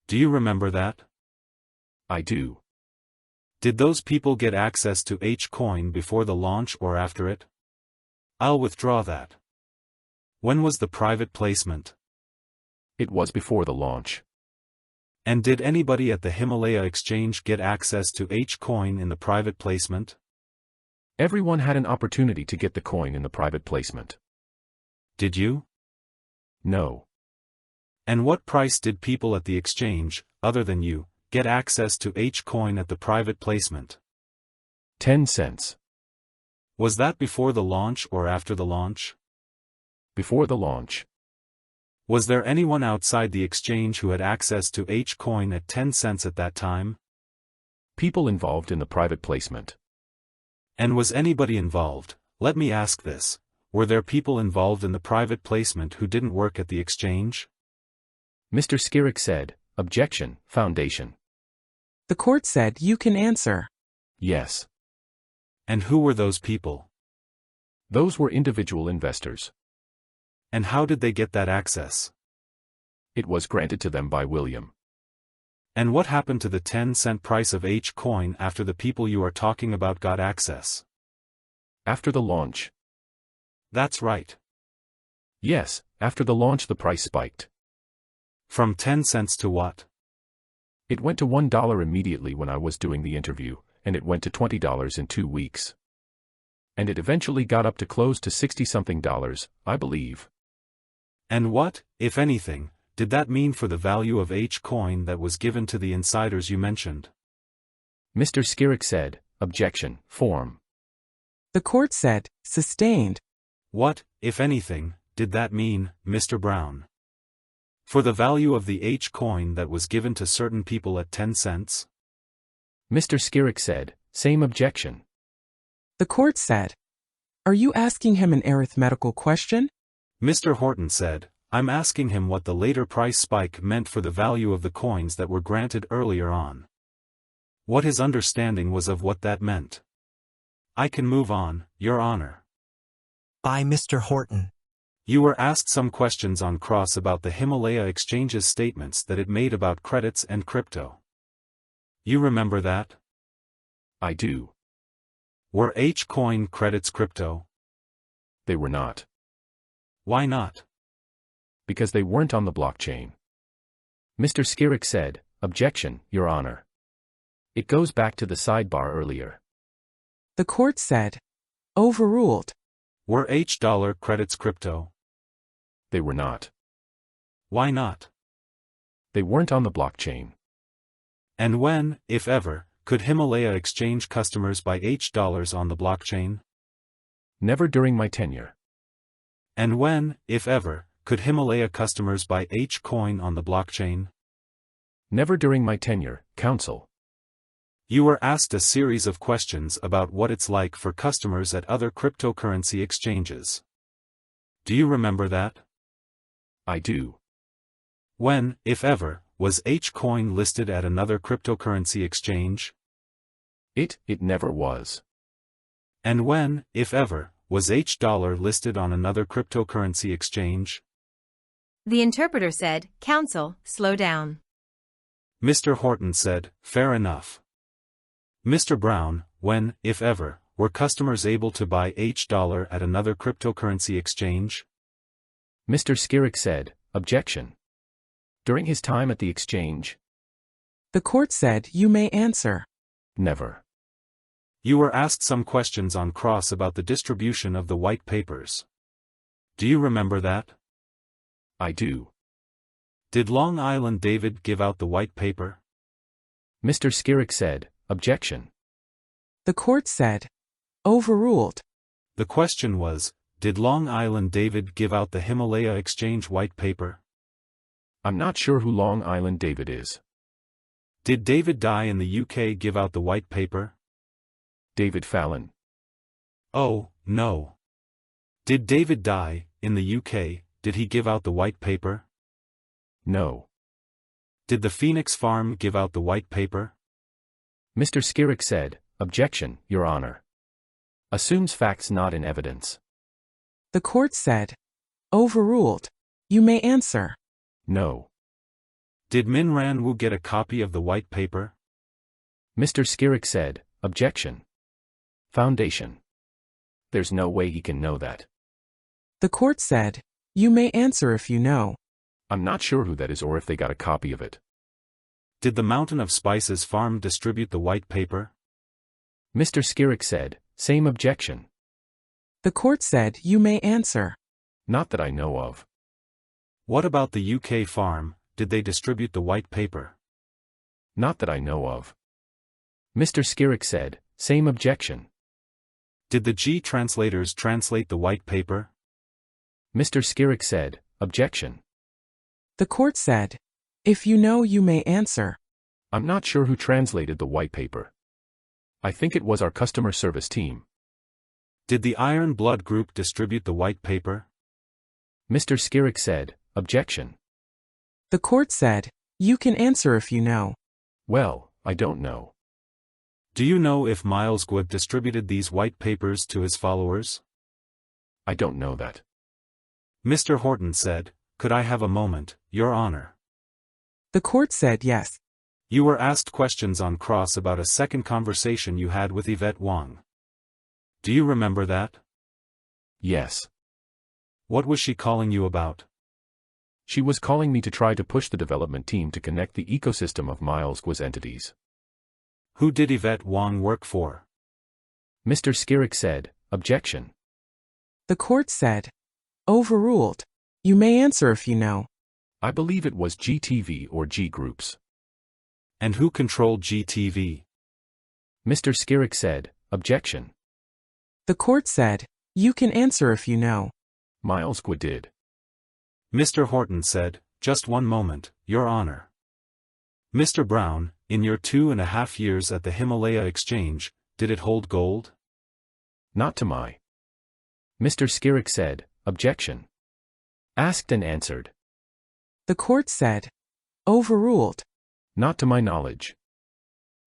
Do you remember that? I do. Did those people get access to H-Coin before the launch or after it? I'll withdraw that. When was the private placement? It was before the launch. And did anybody at the Himalaya exchange get access to H-Coin in the private placement? Everyone had an opportunity to get the coin in the private placement. Did you? No. And what price did people at the exchange, other than you, get access to H-Coin at the private placement? 10 cents. Was that before the launch or after the launch? Before the launch. Was there anyone outside the exchange who had access to H-Coin at 10 cents at that time? People involved in the private placement. And was anybody involved? Let me ask this. Were there people involved in the private placement who didn't work at the exchange? Mr. Skirek said, "Objection, Foundation." The court said you can answer. Yes. And who were those people? Those were individual investors. And how did they get that access? It was granted to them by William. And what happened to the 10-cent price of H-Coin after the people you are talking about got access? After the launch. That's right. Yes, after the launch the price spiked. From 10 cents to what? It went to $1 immediately when I was doing the interview, and it went to $20 in 2 weeks. And it eventually got up to close to $60-something, I believe. And what, if anything, did that mean for the value of H-Coin that was given to the insiders you mentioned? Mr. Skirek said, "Objection, Form." The court said, sustained. What, if anything, did that mean, Mr. Brown? For the value of the H-Coin that was given to certain people at 10 cents? Mr. Skirek said, "Same objection." The court said, are you asking him an arithmetical question? Mr. Horton said, I'm asking him what the later price spike meant for the value of the coins that were granted earlier on. What his understanding was of what that meant. I can move on, Your Honor. By Mr. Horton. You were asked some questions on cross about the Himalaya Exchange's statements that it made about credits and crypto. You remember that? I do. Were H-Coin credits crypto? They were not. Why not? Because they weren't on the blockchain. Mr. Skirek said, "Objection, Your Honor." It goes back to the sidebar earlier. The court said, overruled. Were H-dollar credits crypto? They were not. Why not? They weren't on the blockchain. And when, if ever, could Himalaya Exchange customers buy H-dollars on the blockchain? Never during my tenure. And when, if ever, could Himalaya customers buy H-Coin on the blockchain? Never during my tenure, counsel. You were asked a series of questions about what it's like for customers at other cryptocurrency exchanges. Do you remember that? I do. When, if ever, was H-Coin listed at another cryptocurrency exchange? It never was. And when, if ever, was H-dollar listed on another cryptocurrency exchange? The interpreter said, "Counsel, slow down." Mr. Horton said, "Fair enough." Mr. Brown, when, if ever, were customers able to buy H-dollar at another cryptocurrency exchange? Mr. Skirek said, "Objection." During his time at the exchange? The court said you may answer. Never. You were asked some questions on cross about the distribution of the white papers. Do you remember that? I do. Did Long Island David give out the white paper? Mr. Skirek said, "Objection." The court said, overruled. The question was, did Long Island David give out the Himalaya Exchange white paper? I'm not sure who Long Island David is. Did David Dye in the UK give out the white paper? David Fallon. Oh, no. Did David Dye, in the UK, did he give out the white paper? No. Did the Phoenix Farm give out the white paper? Mr. Skirek said, "Objection, Your Honor." Assumes facts not in evidence. The court said, overruled. You may answer. No. Did Min Ran Wu get a copy of the white paper? Mr. Skirrick said, objection. Foundation. There's no way he can know that. The court said, you may answer if you know. I'm not sure who that is or if they got a copy of it. Did the Mountain of Spices farm distribute the white paper? Mr. Skirrick said, same objection. The court said, you may answer. Not that I know of. What about the UK farm, did they distribute the white paper? Not that I know of. Mr. Skirrick said, same objection. Did the G translators translate the white paper? Mr. Skirrick said, objection. The court said, if you know you may answer. I'm not sure who translated the white paper. I think it was our customer service team. Did the Iron Blood Group distribute the white paper? Mr. Skirrick said, objection. The court said, you can answer if you know. Well, I don't know. Do you know if Miles Gov't distributed these white papers to his followers? I don't know that. Mr. Horton said, could I have a moment, Your Honor? The court said yes. You were asked questions on cross about a second conversation you had with Yvette Wong. Do you remember that? Yes. What was she calling you about? She was calling me to try to push the development team to connect the ecosystem of Miles Gov's entities. Who did Yvette Wong work for? Mr. Skirrick said, objection. The court said, overruled. You may answer if you know. I believe it was GTV or G Groups. And who controlled GTV? Mr. Skirrick said, objection. The court said, you can answer if you know. Miles Gov't did. Mr. Horton said, just one moment, Your Honor. Mr. Brown, in your 2.5 years at the Himalaya Exchange, did it hold gold? Not to my. Mr. Skirrick said, objection. Asked and answered. The court said, overruled. Not to my knowledge.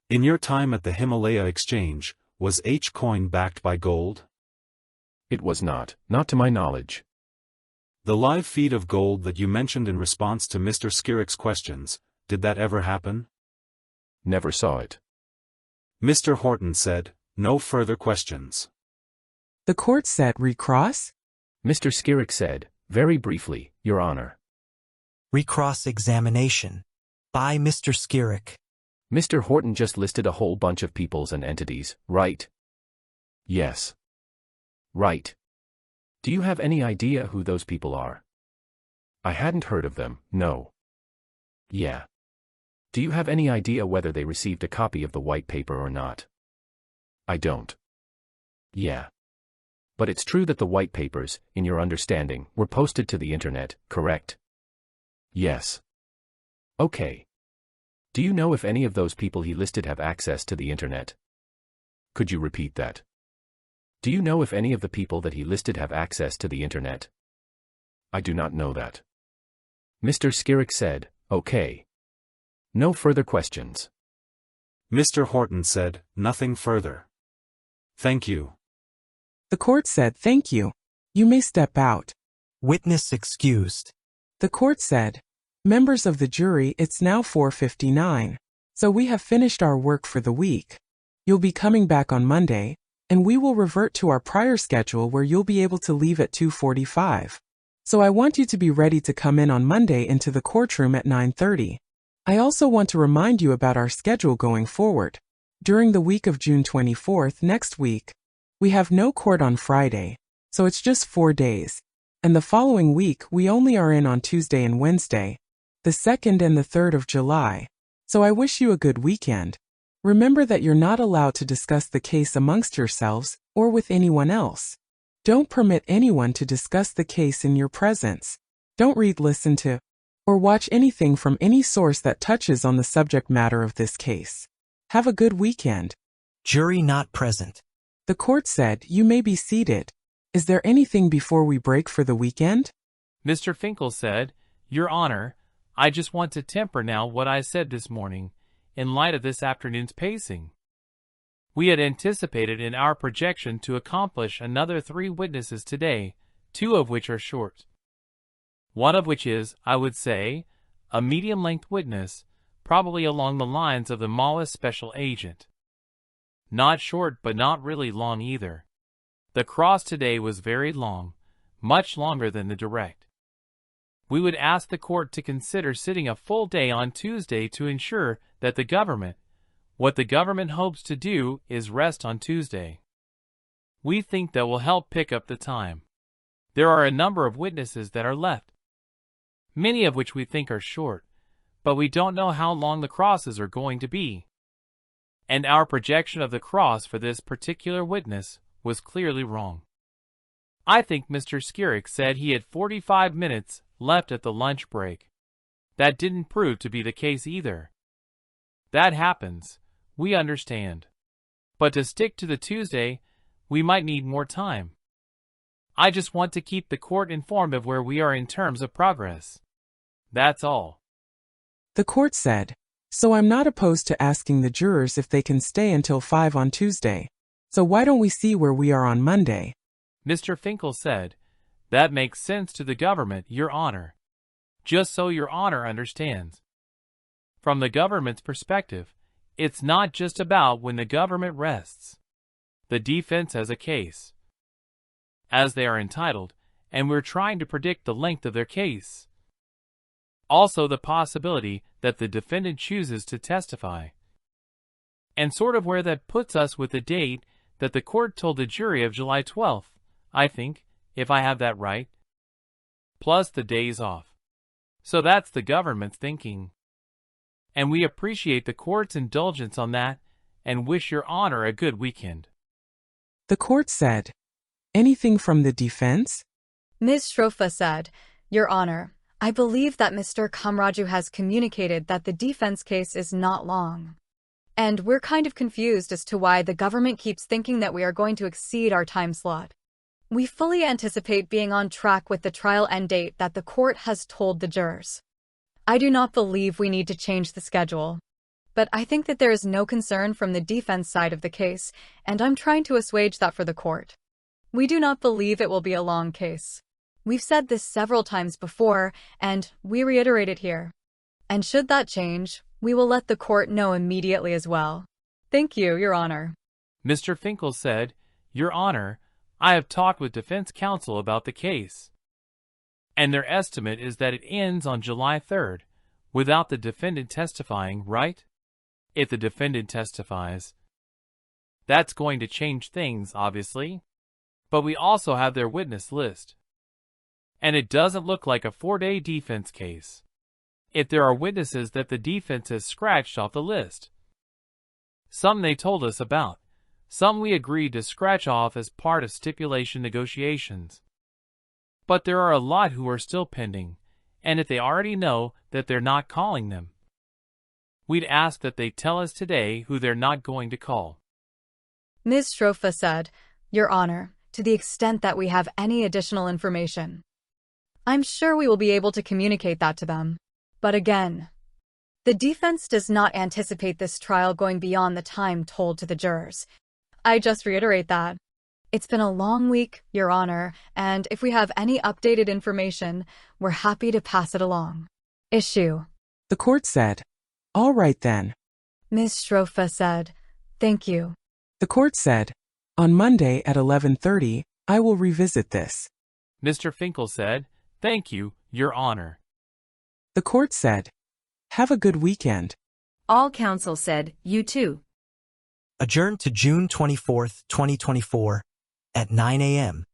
In your time at the Himalaya Exchange, was H-coin backed by gold? It was not to my knowledge. The live feed of gold that you mentioned in response to Mr. Skirrick's questions, did that ever happen? Never saw it. Mr. Horton said, no further questions. The court said recross? Mr. Skirrick said, very briefly, Your Honor. Recross-examination. By Mr. Skirrick. Mr. Horton just listed a whole bunch of peoples and entities, right? Yes. Right. Do you have any idea who those people are? I hadn't heard of them, no. Yeah. Do you have any idea whether they received a copy of the white paper or not? I don't. Yeah. But it's true that the white papers, in your understanding, were posted to the internet, correct? Yes. Okay. Do you know if any of those people he listed have access to the internet? Could you repeat that? Do you know if any of the people that he listed have access to the internet? I do not know that. Mr. Skirrick said, okay. No further questions. Mr. Horton said, nothing further. Thank you. The court said thank you. You may step out. Witness excused. The court said, members of the jury, it's now 4:59. So we have finished our work for the week. You'll be coming back on Monday, and we will revert to our prior schedule where you'll be able to leave at 2:45. So I want you to be ready to come in on Monday into the courtroom at 9:30. I also want to remind you about our schedule going forward. During the week of June 24th next week, we have no court on Friday, so it's just 4 days. And the following week we only are in on Tuesday and Wednesday, the 2nd and the 3rd of July. So I wish you a good weekend. Remember that you're not allowed to discuss the case amongst yourselves or with anyone else. Don't permit anyone to discuss the case in your presence. Don't read, listen to, or watch anything from any source that touches on the subject matter of this case. Have a good weekend. Jury not present. The court said you may be seated. Is there anything before we break for the weekend? Mr. Finkel said, Your Honor, I just want to temper now what I said this morning, in light of this afternoon's pacing. We had anticipated in our projection to accomplish another 3 witnesses today, 2 of which are short. One of which is, I would say, a medium-length witness, probably along the lines of the Mala's special agent. Not short but not really long either. The cross today was very long, much longer than the direct. We would ask the court to consider sitting a full day on Tuesday to ensure that what the government hopes to do is rest on Tuesday. We think that will help pick up the time. There are a number of witnesses that are left, many of which we think are short, but we don't know how long the crosses are going to be. And our projection of the cross for this particular witness was clearly wrong. I think Mr. Skirrick said he had 45 minutes left at the lunch break. That didn't prove to be the case either. That happens, we understand. But to stick to the Tuesday, we might need more time. I just want to keep the court informed of where we are in terms of progress. That's all. The court said, so I'm not opposed to asking the jurors if they can stay until 5 on Tuesday. So why don't we see where we are on Monday? Mr. Finkel said, that makes sense to the government, Your Honor. Just so Your Honor understands. From the government's perspective, it's not just about when the government rests. The defense has a case, as they are entitled, and we're trying to predict the length of their case. Also the possibility that the defendant chooses to testify. And sort of where that puts us with the date that the court told the jury of July 12th, I think, if I have that right. Plus the days off. So that's the government's thinking. And we appreciate the court's indulgence on that and wish Your Honor a good weekend. The court said, anything from the defense? Ms. Shrofa said, Your Honor, I believe that Mr. Kamraju has communicated that the defense case is not long. And we're kind of confused as to why the government keeps thinking that we are going to exceed our time slot. We fully anticipate being on track with the trial end date that the court has told the jurors. I do not believe we need to change the schedule. But I think that there is no concern from the defense side of the case, and I'm trying to assuage that for the court. We do not believe it will be a long case. We've said this several times before, and we reiterate it here. And should that change, we will let the court know immediately as well. Thank you, Your Honor. Mr. Finkel said, Your Honor, I have talked with defense counsel about the case. And their estimate is that it ends on July 3rd, without the defendant testifying, right? If the defendant testifies, that's going to change things, obviously. But we also have their witness list. And it doesn't look like a 4-day defense case. If there are witnesses that the defense has scratched off the list. Some they told us about. Some we agreed to scratch off as part of stipulation negotiations. But there are a lot who are still pending, and if they already know that they're not calling them, we'd ask that they tell us today who they're not going to call. Ms. Shrofa said, Your Honor, to the extent that we have any additional information, I'm sure we will be able to communicate that to them. But again, the defense does not anticipate this trial going beyond the time told to the jurors. I just reiterate that. It's been a long week, Your Honor, and if we have any updated information, we're happy to pass it along. Issue. The court said, all right then. Ms. Shrofa said, thank you. The court said, on Monday at 11:30, I will revisit this. Mr. Finkel said, thank you, Your Honor. The court said, have a good weekend. All counsel said, you too. Adjourned to June 24, 2024, at 9 a.m.